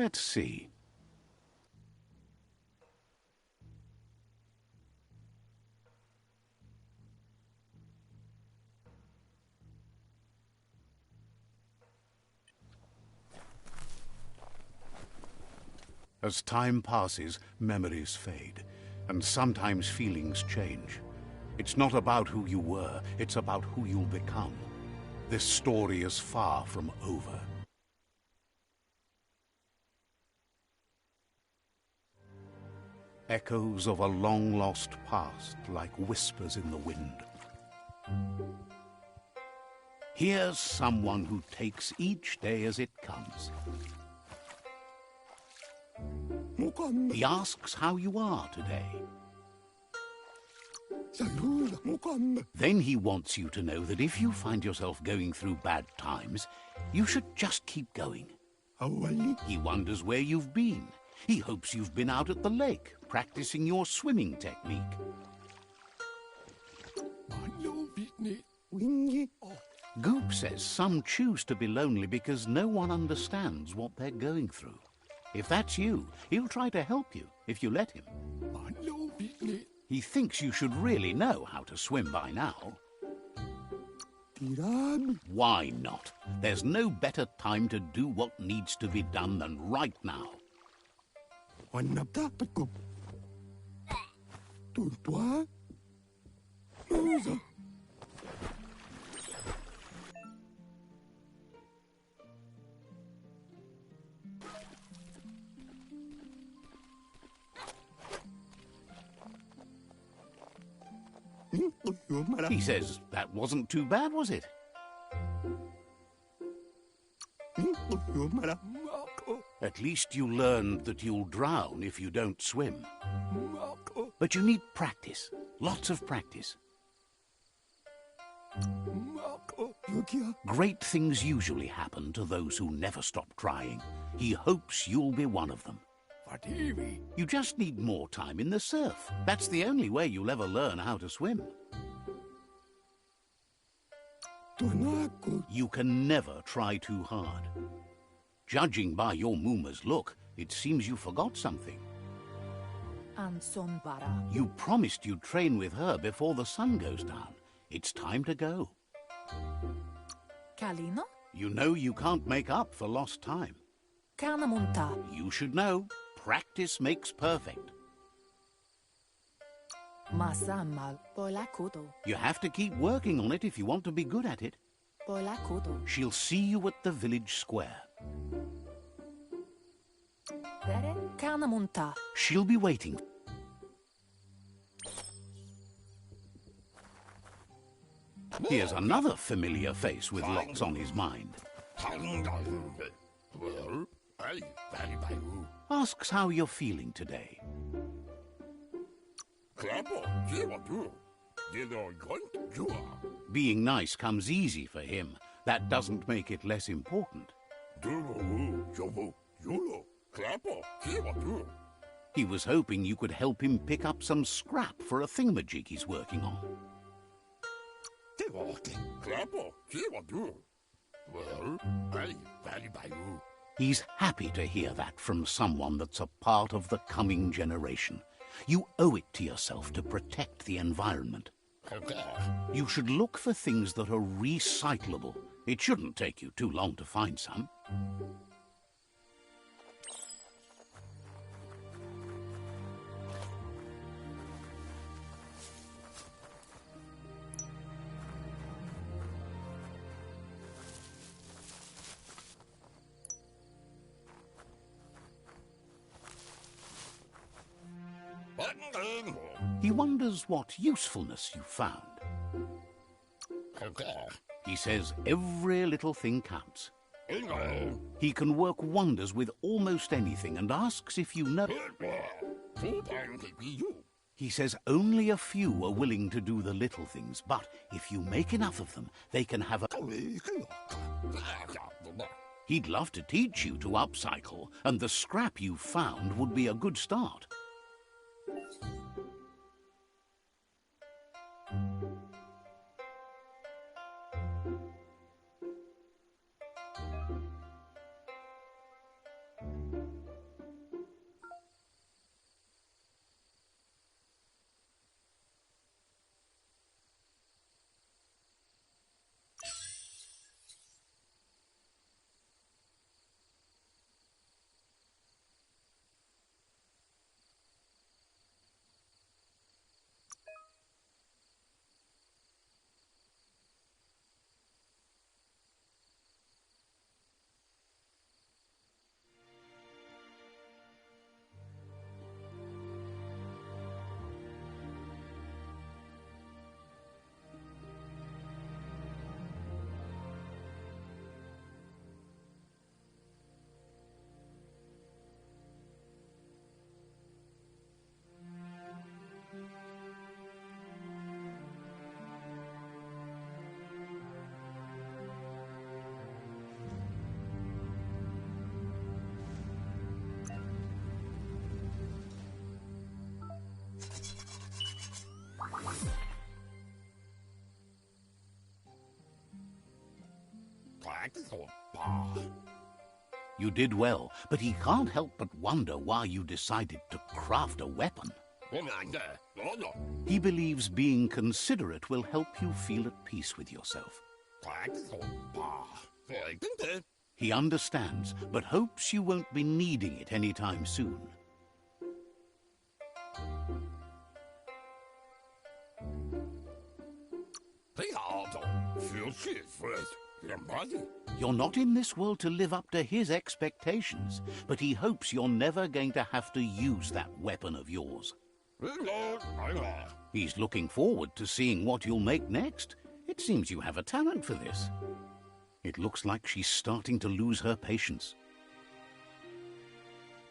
Let's see. As time passes, memories fade, and sometimes feelings change. It's not about who you were, it's about who you'll become. This story is far from over. Echoes of a long-lost past, like whispers in the wind. Here's someone who takes each day as it comes. He asks how you are today. Then he wants you to know that if you find yourself going through bad times, you should just keep going. He wonders where you've been. He hopes you've been out at the lake, practicing your swimming technique. Goop says some choose to be lonely because no one understands what they're going through. If that's you, he'll try to help you if you let him. He thinks you should really know how to swim by now. Why not? There's no better time to do what needs to be done than right now. He says that wasn't too bad, was it? At least you learned that you'll drown if you don't swim. But you need practice, lots of practice. Great things usually happen to those who never stop trying. He hopes you'll be one of them. You just need more time in the surf. That's the only way you'll ever learn how to swim. You can never try too hard. Judging by your Mooma's look, it seems you forgot something. You promised you'd train with her before the sun goes down. It's time to go. Kalino? You know you can't make up for lost time. Kanamunta. You should know. Practice makes perfect. Masamal. Polakudo. You have to keep working on it if you want to be good at it. Polakudo. She'll see you at the village square. Kanamunta. She'll be waiting. Here's another familiar face with lots on his mind. Asks how you're feeling today. Being nice comes easy for him. That doesn't make it less important. He was hoping you could help him pick up some scrap for a thingamajig he's working on. He's happy to hear that from someone that's a part of the coming generation. You owe it to yourself to protect the environment. You should look for things that are recyclable. It shouldn't take you too long to find some. He wonders what usefulness you found. He says every little thing counts. He can work wonders with almost anything and asks if you know. He says only a few are willing to do the little things, but if you make enough of them, they can have a... He'd love to teach you to upcycle, and the scrap you found would be a good start. You did well, but he can't help but wonder why you decided to craft a weapon. He believes being considerate will help you feel at peace with yourself. He understands, but hopes you won't be needing it anytime soon. You're not in this world to live up to his expectations, but he hopes you're never going to have to use that weapon of yours. He's looking forward to seeing what you'll make next. It seems you have a talent for this. It looks like she's starting to lose her patience.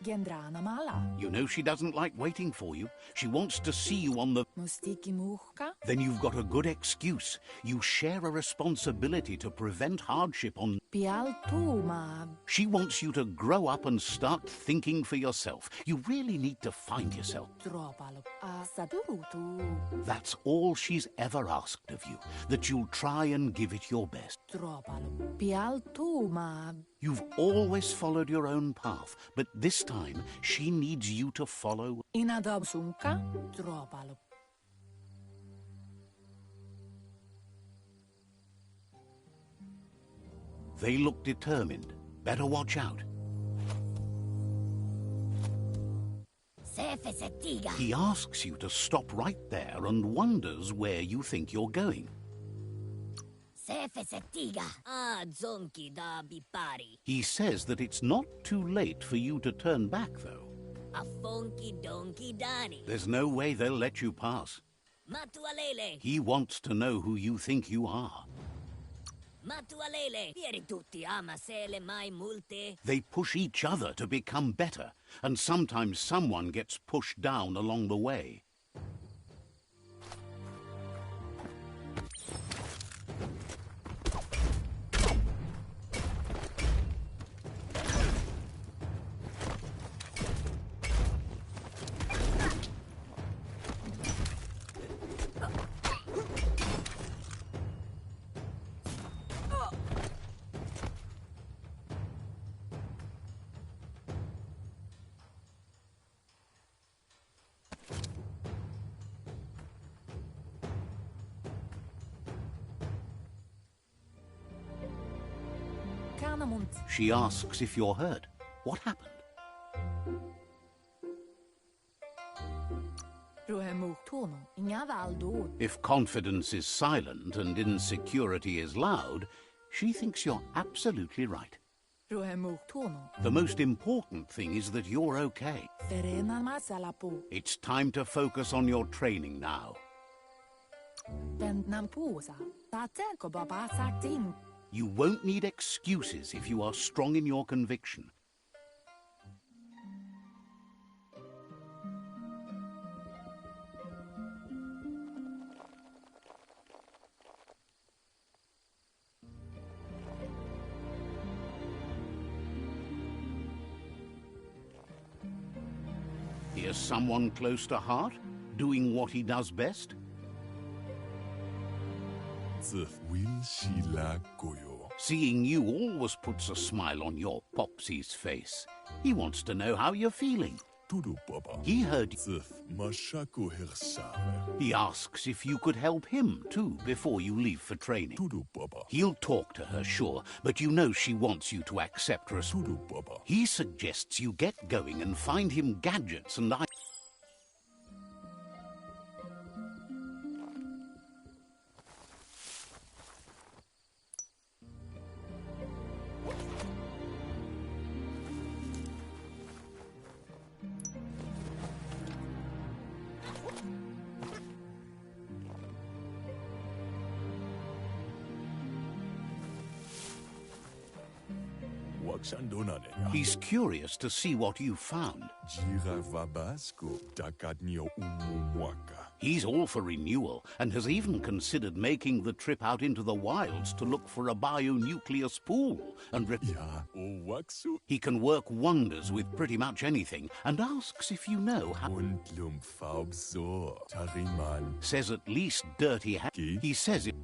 Gendrana mala. You know she doesn't like waiting for you. She wants to see you on the... Mustiki muhka. Then you've got a good excuse. You share a responsibility to prevent hardship on... Pial tuma. She wants you to grow up and start thinking for yourself. You really need to find yourself. Tropalo. Asadurutu. That's all she's ever asked of you, that you'll try and give it your best. Tropalo. Pial tuma. You've always followed your own path, but this time she needs you to follow... Inadabsunka. Tropalo. They look determined. Better watch out. He asks you to stop right there and wonders where you think you're going. He says that it's not too late for you to turn back, though. There's no way they'll let you pass. He wants to know who you think you are. They push each other to become better, and sometimes someone gets pushed down along the way. She asks if you're hurt. What happened? If confidence is silent and insecurity is loud, she thinks you're absolutely right. The most important thing is that you're okay. It's time to focus on your training now. You won't need excuses if you are strong in your conviction. Here's someone close to heart, doing what he does best. Seeing you always puts a smile on your Popsy's face. He wants to know how you're feeling. He heard you. He asks if you could help him too before you leave for training. He'll talk to her, sure, but you know she wants you to accept her. He suggests you get going and find him gadgets and He's curious to see what you found. He's all for renewal and has even considered making the trip out into the wilds to look for a bionucleus pool. And he can work wonders with pretty much anything and asks if you know how. Says at least dirty. He says it.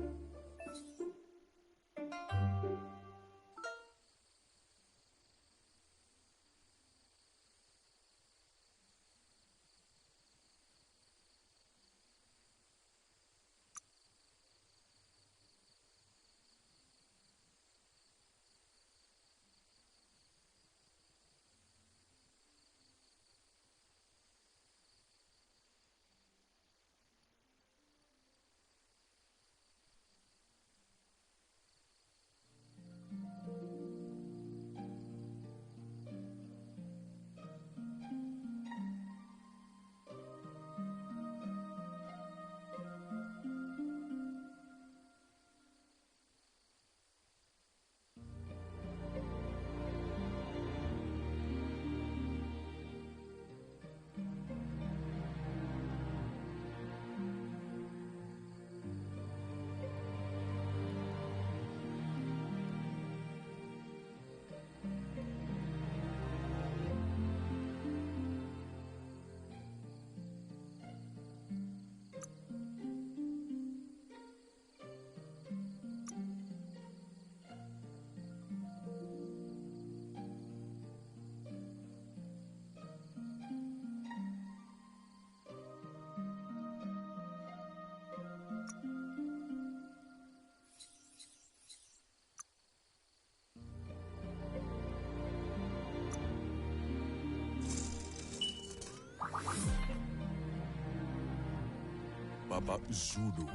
Papa Zulu.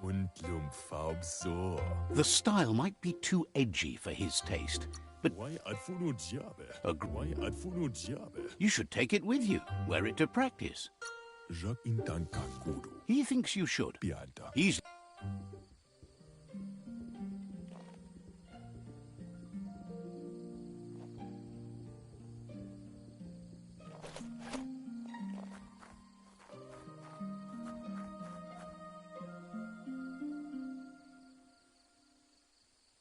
Und Lumfarb so. The style might be too edgy for his taste, but Why adfuno diabe? Ag- Why adfuno diabe? you should take it with you, wear it to practice. Jacques intan kakudo. He thinks you should. Pianta. He's...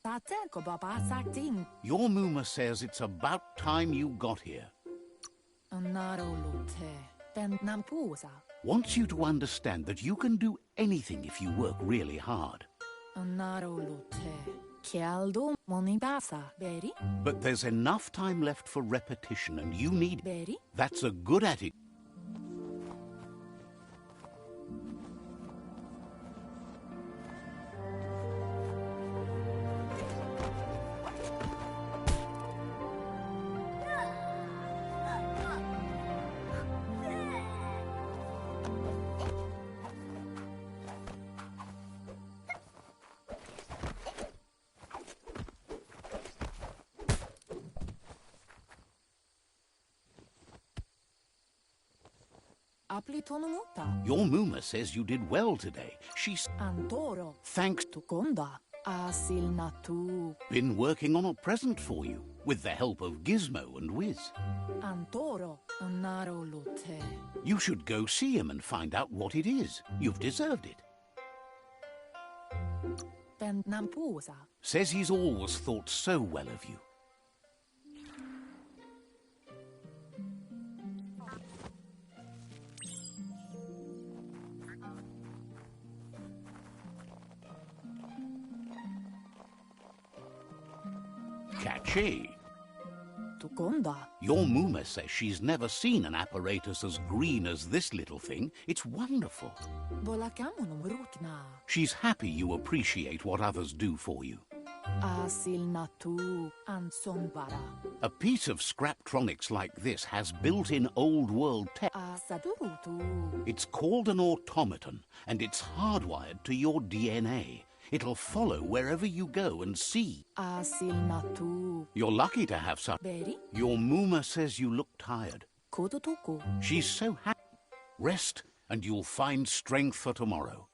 Tateko baba sakting. Your Muma says it's about time you got here. Naro lute. Ben nampusa. Wants you to understand that you can do anything if you work really hard. Naro lute. Kialdo monibasa. Beri? But there's enough time left for repetition and you need... Beri? That's a good attitude. Aplitonomuta. Your Muma says you did well today. She's Antoro. thanks Tukonda. Asil natu. been working on a present for you, with the help of Gizmo and Wiz. Antoro. Naro lute. You should go see him and find out what it is. You've deserved it. Ben nampusa. Says he's always thought so well of you. Catchy. Tukonda. Your Muma says she's never seen an apparatus as green as this little thing. It's wonderful. Bolakamono rutna. She's happy you appreciate what others do for you. Asil natu. Ansonbara. A piece of Scraptronics like this has built-in old-world tech. Asadurutu. It's called an automaton, and it's hardwired to your DNA. It'll follow wherever you go and see. Asil natu. You're lucky to have such. Beri? Your Muma says you look tired. Kodotuku. She's so happy. Rest, and you'll find strength for tomorrow.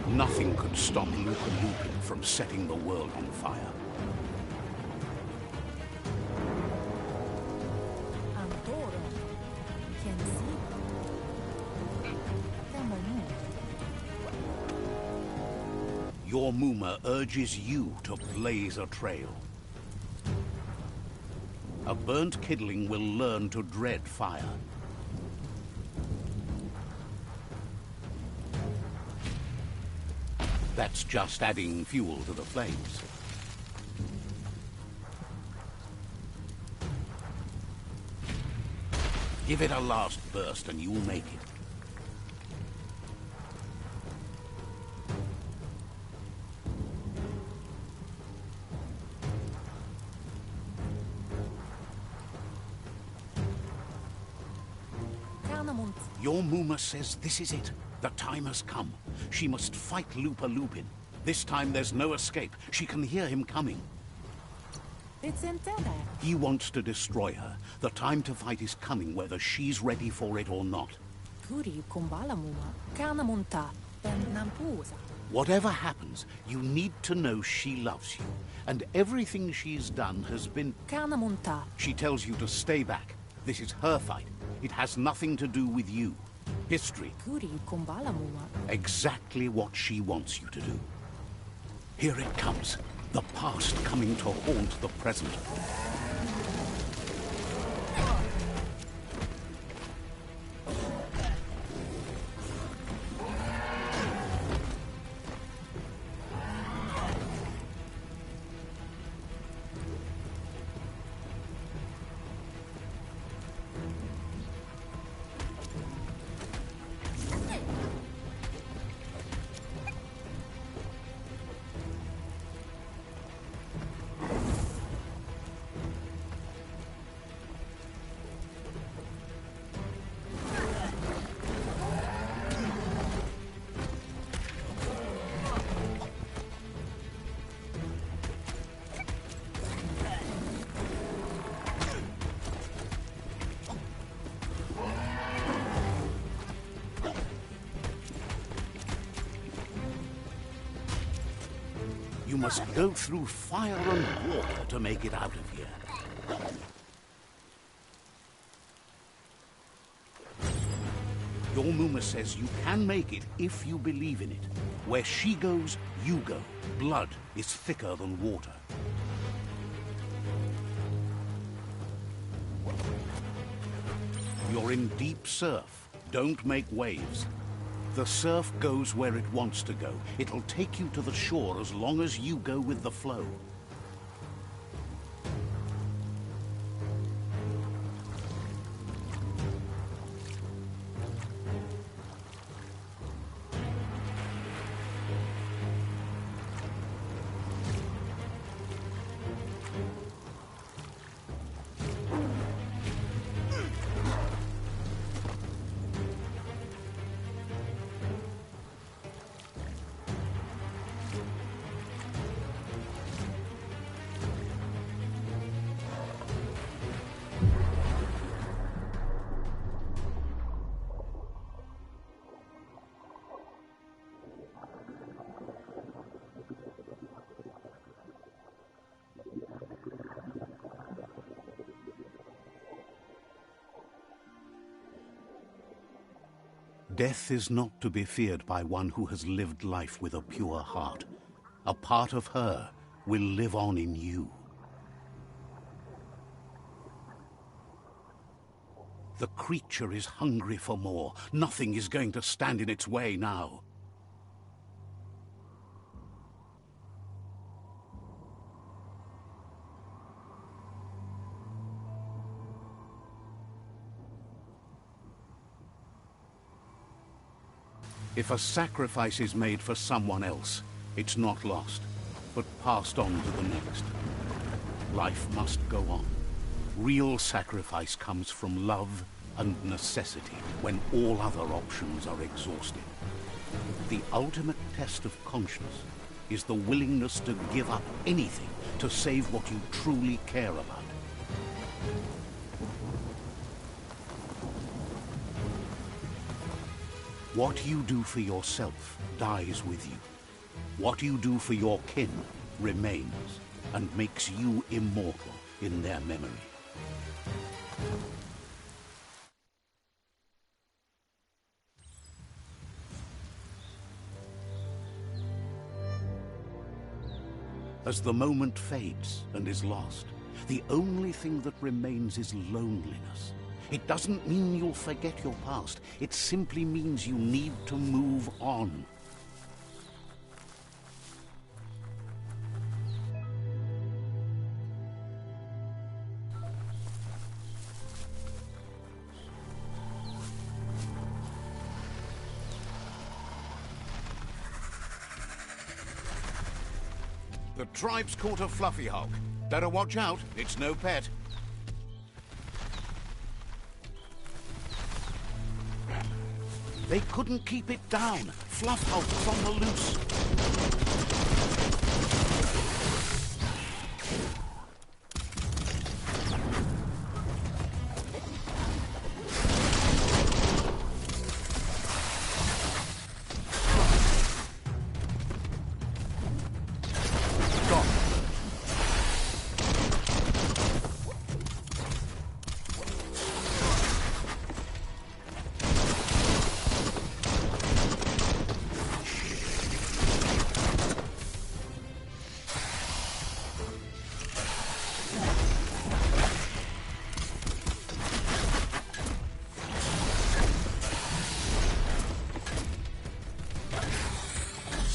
Nothing could stop Lupa Lupin from setting the world on fire. Antoro. Kensi. Temonu. Your Muma urges you to blaze a trail. A burnt kidling will learn to dread fire. That's just adding fuel to the flames. Give it a last burst and you'll make it. Kanamunt. Your Muma says this is it. The time has come. She must fight Lupa Lupin. This time there's no escape. She can hear him coming. It's entere. He wants to destroy her. The time to fight is coming, whether she's ready for it or not. Puri kumbala muma. Kanamunta. Ben nampusa. Whatever happens, you need to know she loves you. And everything she's done has been... Kanamunta. She tells you to stay back. This is her fight. It has nothing to do with you. History. Puri kumbala muma. Exactly what she wants you to do. Here it comes. The past coming to haunt the present. You must go through fire and water to make it out of here. Your Muma says you can make it if you believe in it. Where she goes, you go. Blood is thicker than water. You're in deep surf. Don't make waves. The surf goes where it wants to go. It'll take you to the shore as long as you go with the flow. Death is not to be feared by one who has lived life with a pure heart. A part of her will live on in you. The creature is hungry for more. Nothing is going to stand in its way now. If a sacrifice is made for someone else, it's not lost, but passed on to the next. Life must go on. Real sacrifice comes from love and necessity, when all other options are exhausted. The ultimate test of conscience is the willingness to give up anything to save what you truly care about. What you do for yourself dies with you. What you do for your kin remains and makes you immortal in their memory. As the moment fades and is lost, the only thing that remains is loneliness. It doesn't mean you'll forget your past. It simply means you need to move on. The tribe's caught a fluffy hog. Better watch out, it's no pet. They couldn't keep it down. Fluff Hulk was on the loose.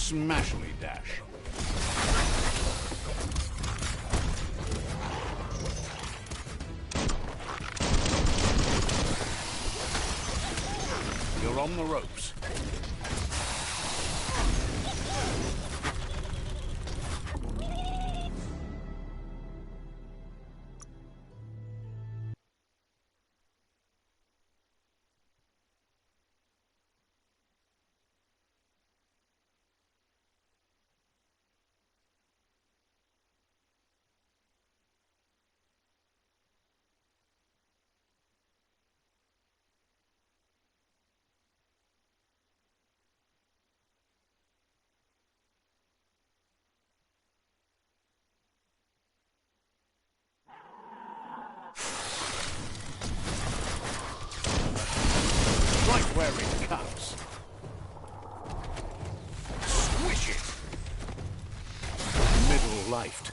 Smashly dash. You're on the ropes. lifed.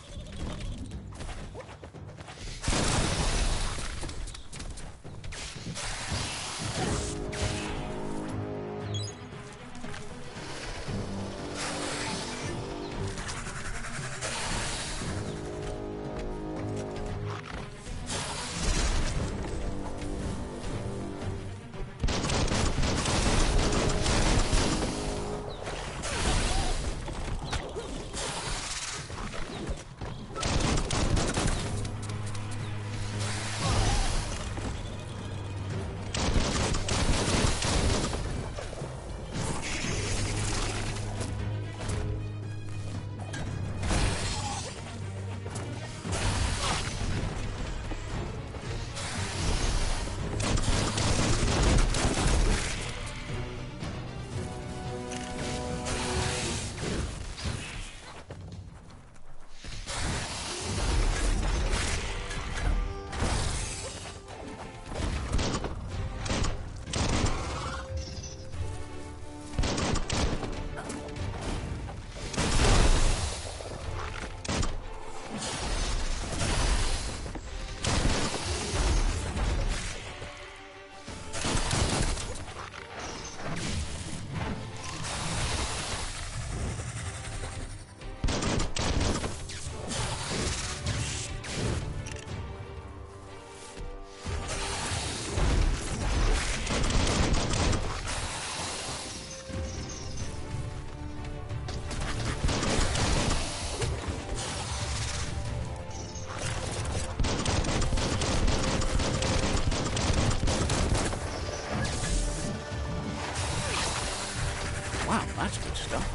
Wow, that's good stuff.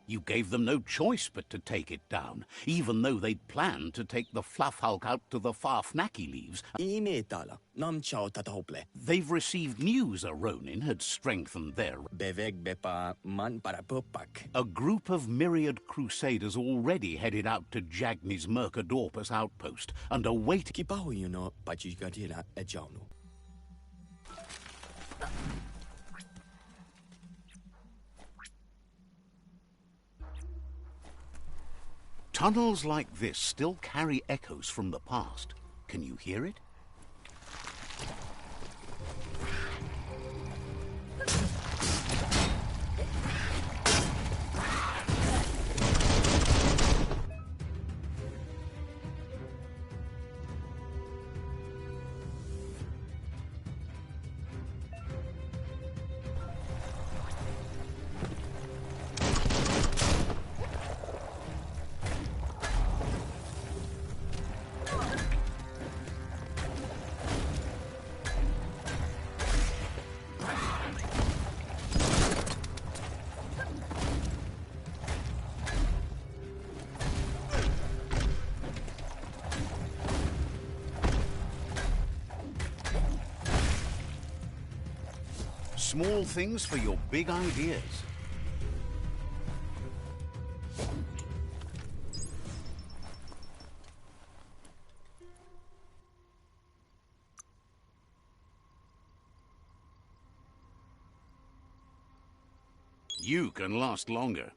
You gave them no choice but to take it down, even though they'd planned to take the Fluff Hulk out to the far Fnacky Leaves. They've received news a Ronin had strengthened their... A group of myriad crusaders already headed out to Jagni's Mercadorpus outpost and are waiting... Tunnels like this still carry echoes from the past. Can you hear it? Small things for your big ideas. You can last longer.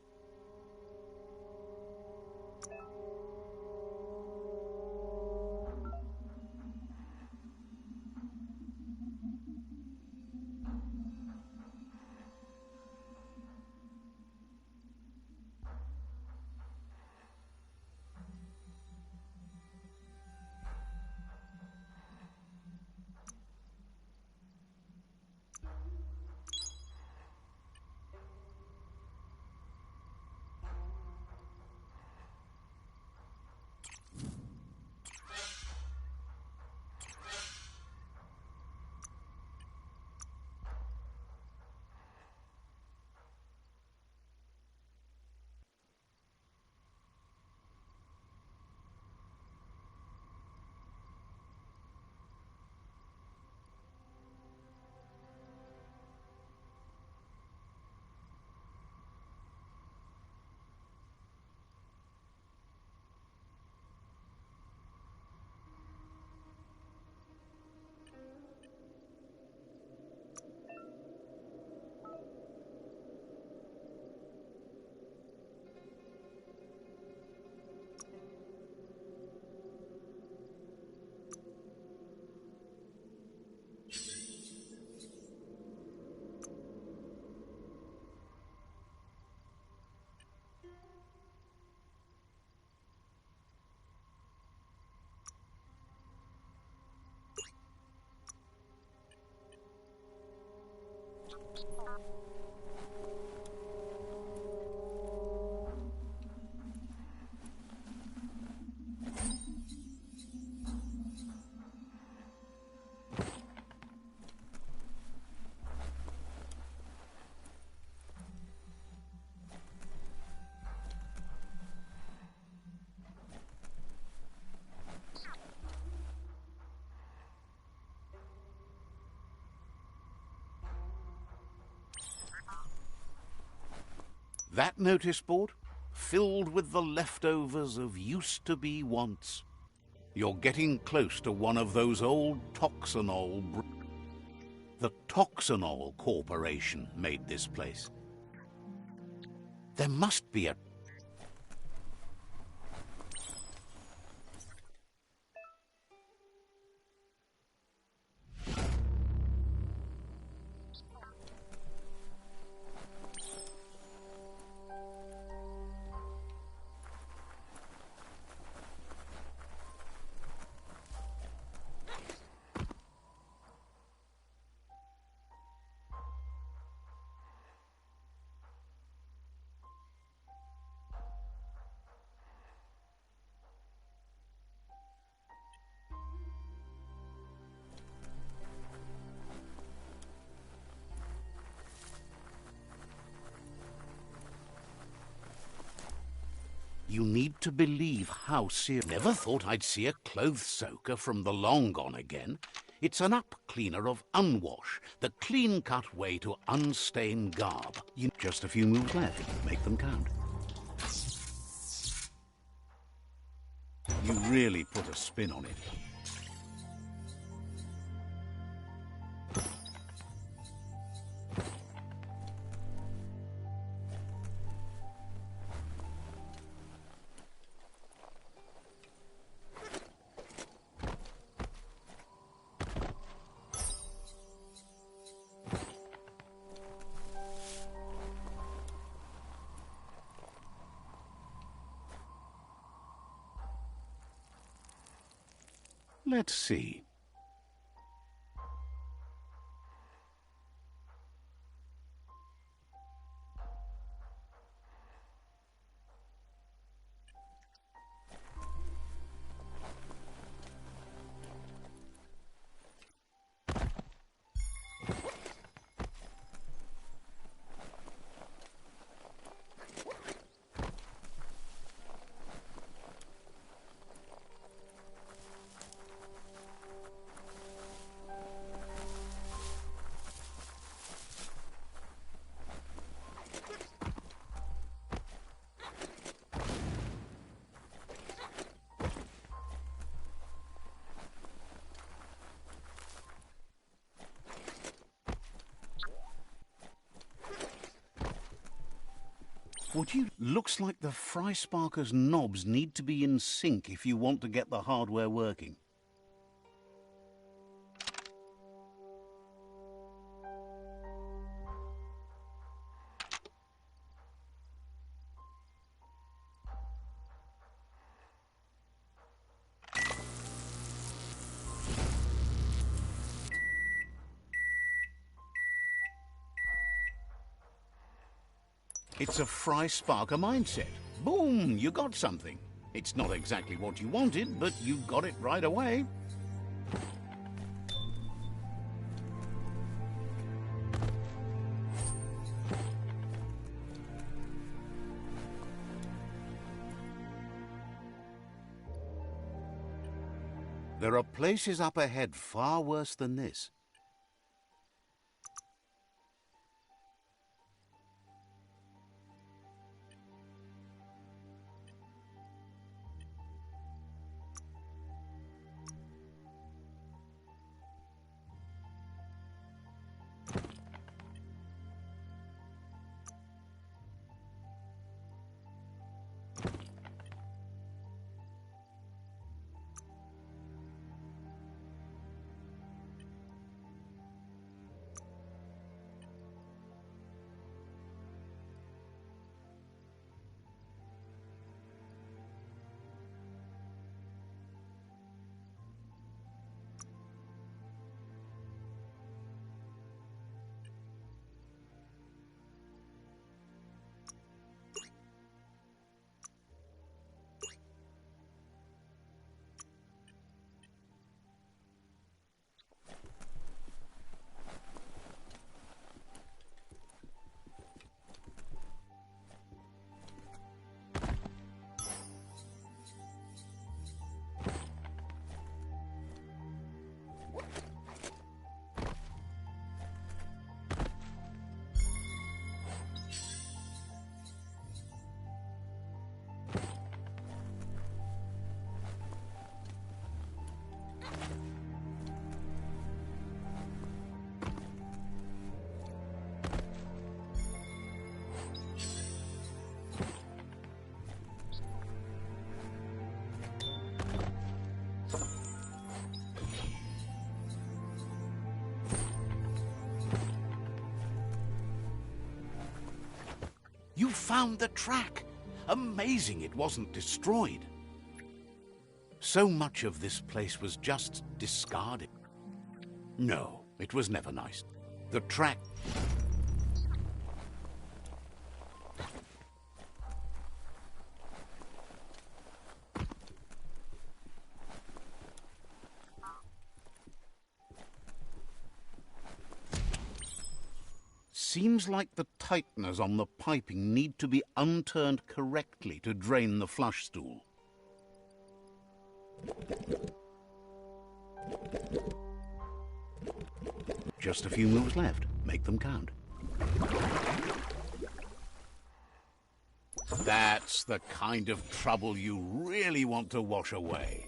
That notice board? Filled with the leftovers of used-to-be wants. You're getting close to one of those old Toxanol... The Toxanol Corporation made this place. There must be a... You need to believe how serious... Never thought I'd see a clothes soaker from the long gone again. It's an up-cleaner of unwash, the clean-cut way to unstain garb. Just a few moves left. Make them count. You really put a spin on it. Let's see. Looks like the Fry Sparker's knobs need to be in sync if you want to get the hardware working. It's a Fry Sparker mindset. Boom, you got something. It's not exactly what you wanted, but you got it right away. There are places up ahead far worse than this. found the track! Amazing it wasn't destroyed. So much of this place was just discarded. No, it was never nice. The track... Seems like the tighteners on the piping need to be unturned correctly to drain the flush stool. Just a few moves left. Make them count. That's the kind of trouble you really want to wash away.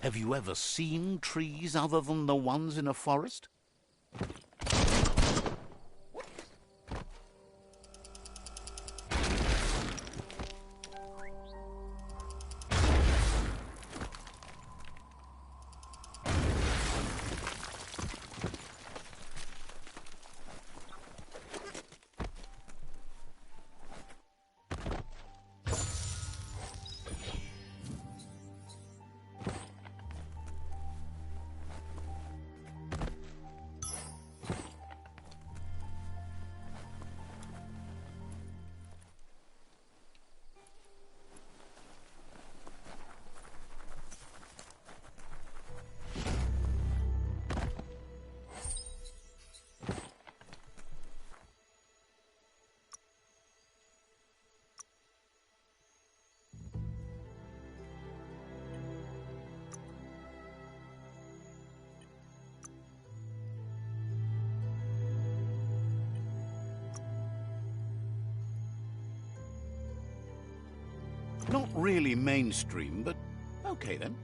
Have you ever seen trees other than the ones in a forest? Not really mainstream, but okay then.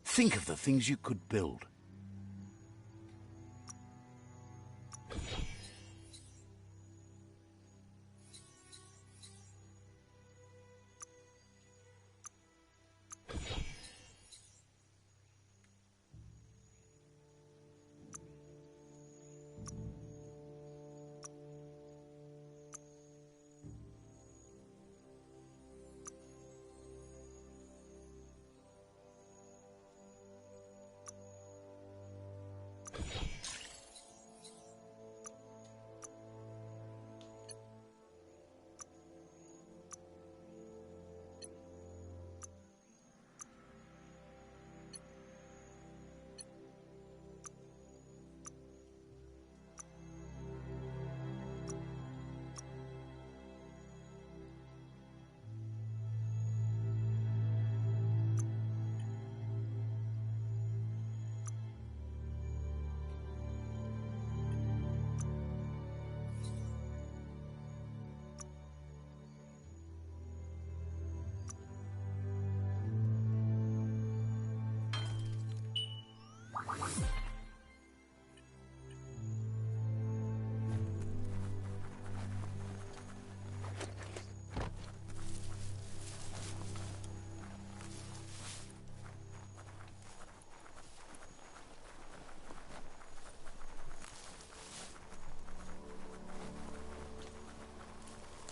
Think of the things you could build.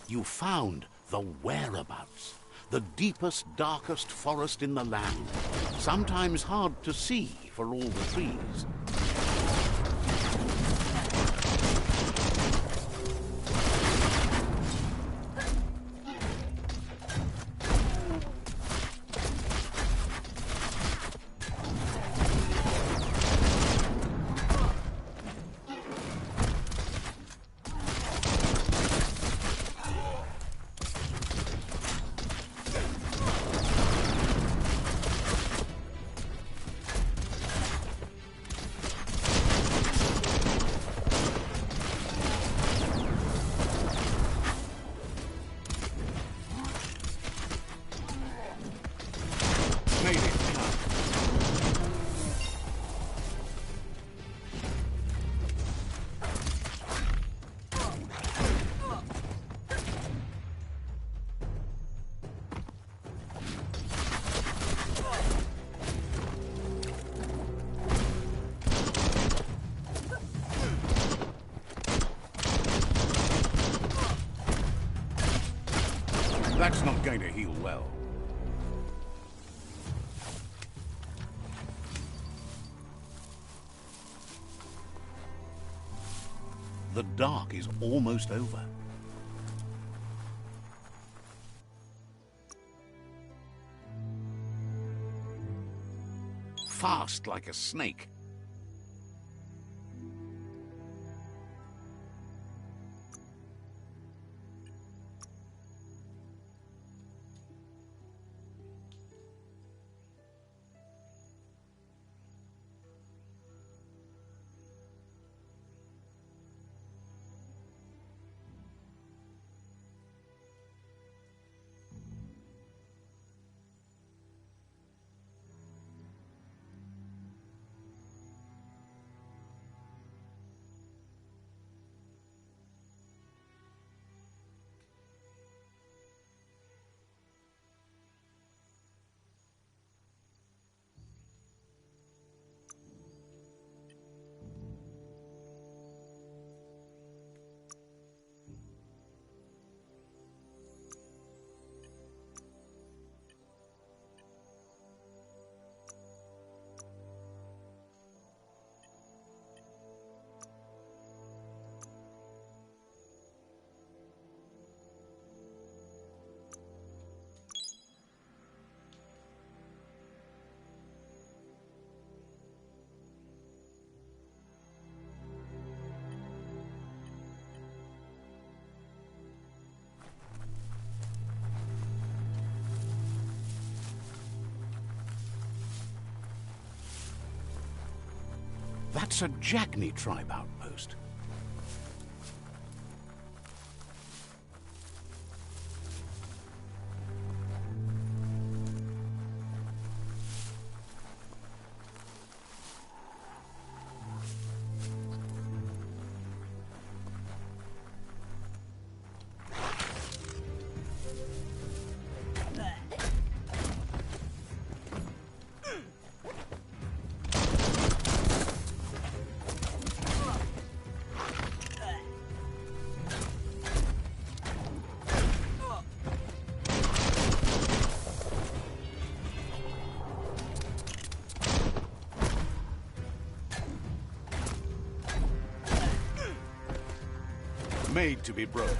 You found the whereabouts, the deepest, darkest forest in the land, sometimes hard to see for all the trees. That's not going to heal well. The dark is almost over. Fast like a snake. That's a Jagni tribe outpost. Made to be broken.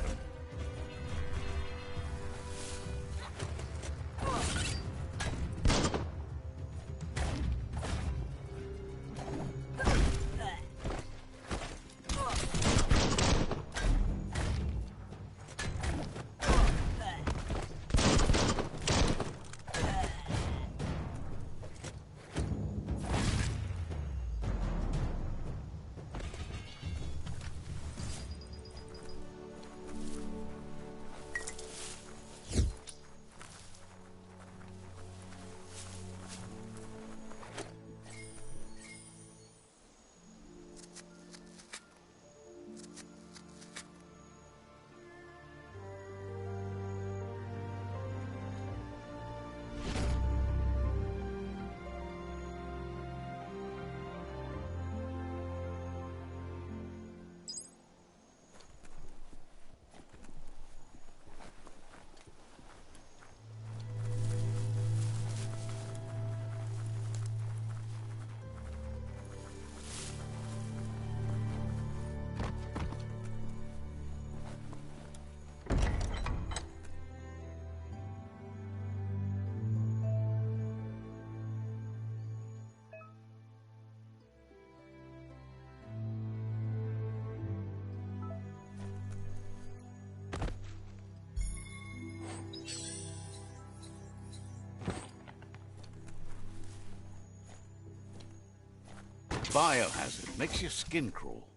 Biohazard makes your skin crawl.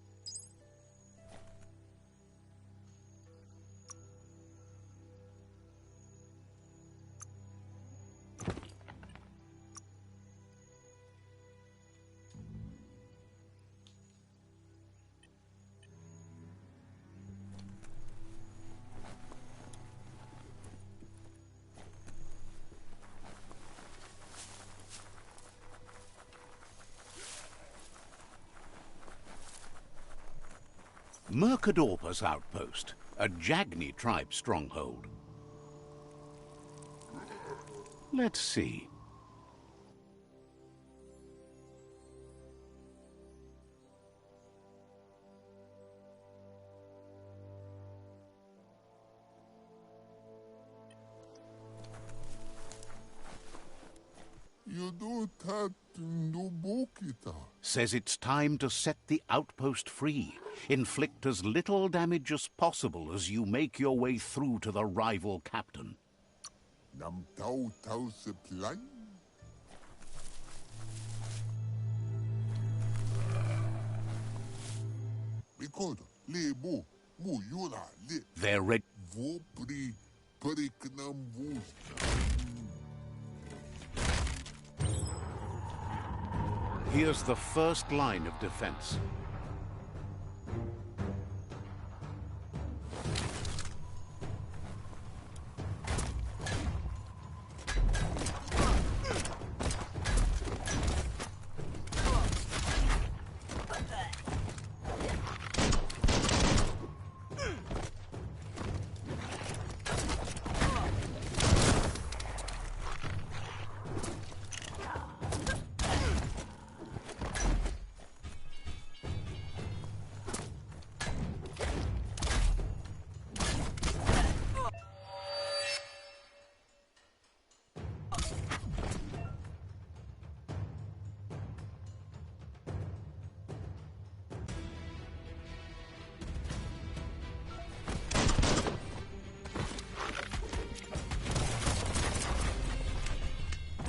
Mercadorpus Outpost, a Jagni tribe stronghold. Let's see. You don't have to know Bokita. Says it's time to set the outpost free. Inflict as little damage as possible as you make your way through to the rival captain. Nam tau tau se plan. Record, le bo, mu yura, le. They're ready. Vo pri, periknam vus. Here's the first line of defense.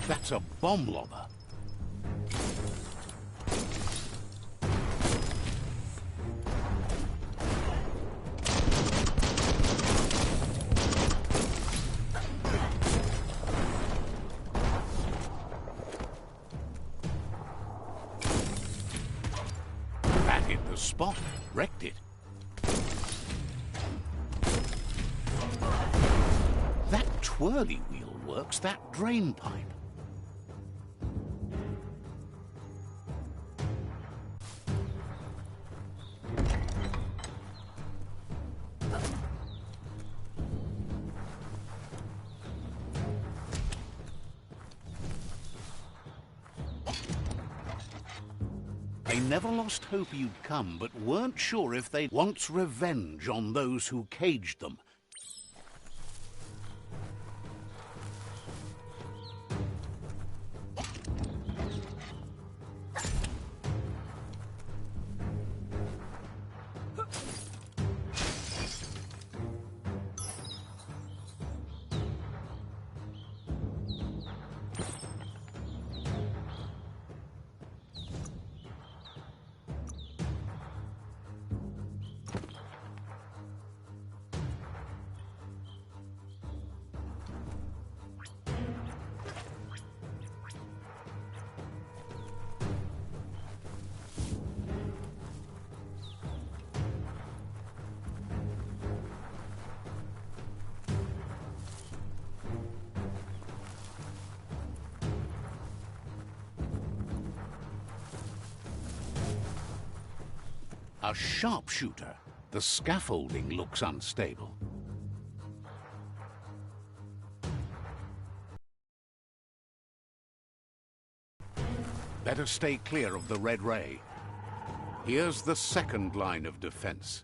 That's a bomb lobber. That hit the spot, wrecked it. That twirly wheel works that drain pipe. They never lost hope you'd come, but weren't sure if they want revenge on those who caged them. A sharpshooter. The scaffolding looks unstable. Better stay clear of the red ray. Here's the second line of defense.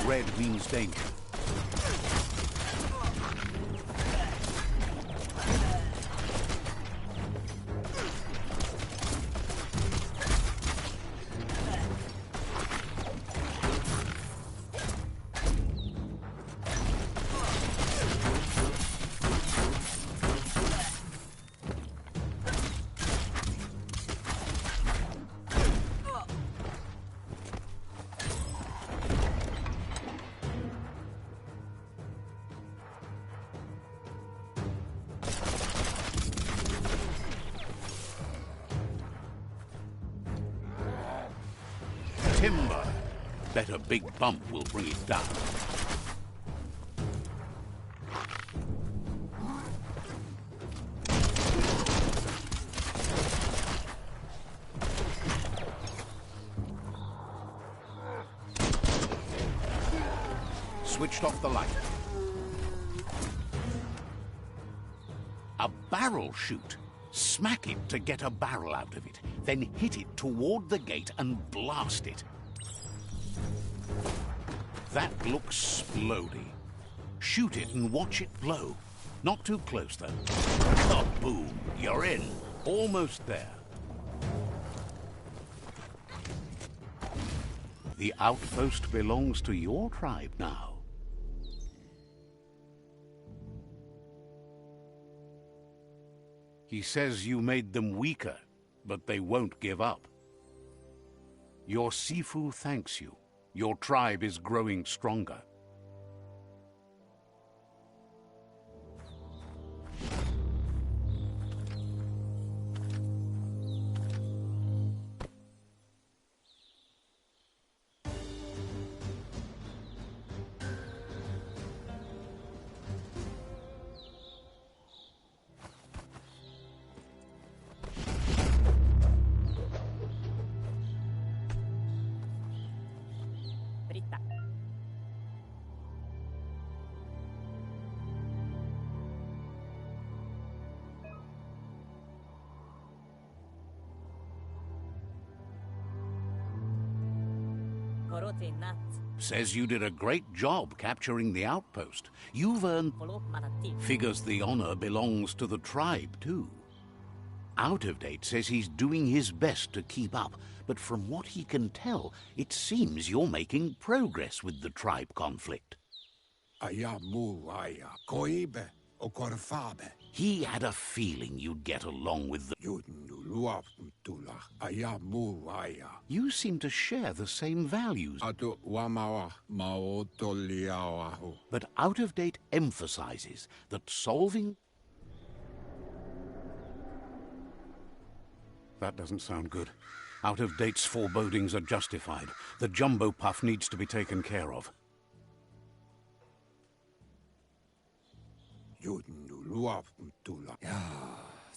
Red means danger. Timber! Bet a big bump will bring it down. Switched off the light. A barrel shoot. Smack it to get a barrel out of it, then hit it toward the gate and blast it. That looks splody. Shoot it and watch it blow. Not too close, though. Kaboom! You're in. Almost there. The outpost belongs to your tribe now. He says you made them weaker, but they won't give up. Your Sifu thanks you. Your tribe is growing stronger. Britta. Korote nat. Says you did a great job capturing the outpost. You've earned... Follow manati. Figures the honor belongs to the tribe, too. Out of Date says he's doing his best to keep up, but from what he can tell, it seems you're making progress with the tribe conflict. Aya mu aya koibe o korfabe. He had a feeling you'd get along with the... Yudnuluap tula aya mu aya. You seem to share the same values. Atu wamawa mao toliawahu. But Out of Date emphasizes that solving... That doesn't sound good. Out of Date's forebodings are justified. The jumbo puff needs to be taken care of. Yudnuluap tula. Ya,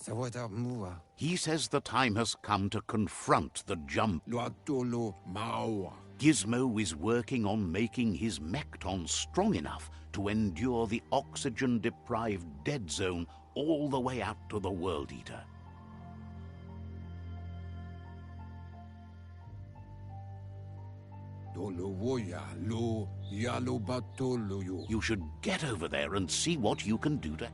sawata mua. He says the time has come to confront the jump. Luatulu mawa. Gizmo is working on making his Mekton strong enough to endure the oxygen-deprived dead zone all the way out to the World Eater. You should get over there and see what you can do to...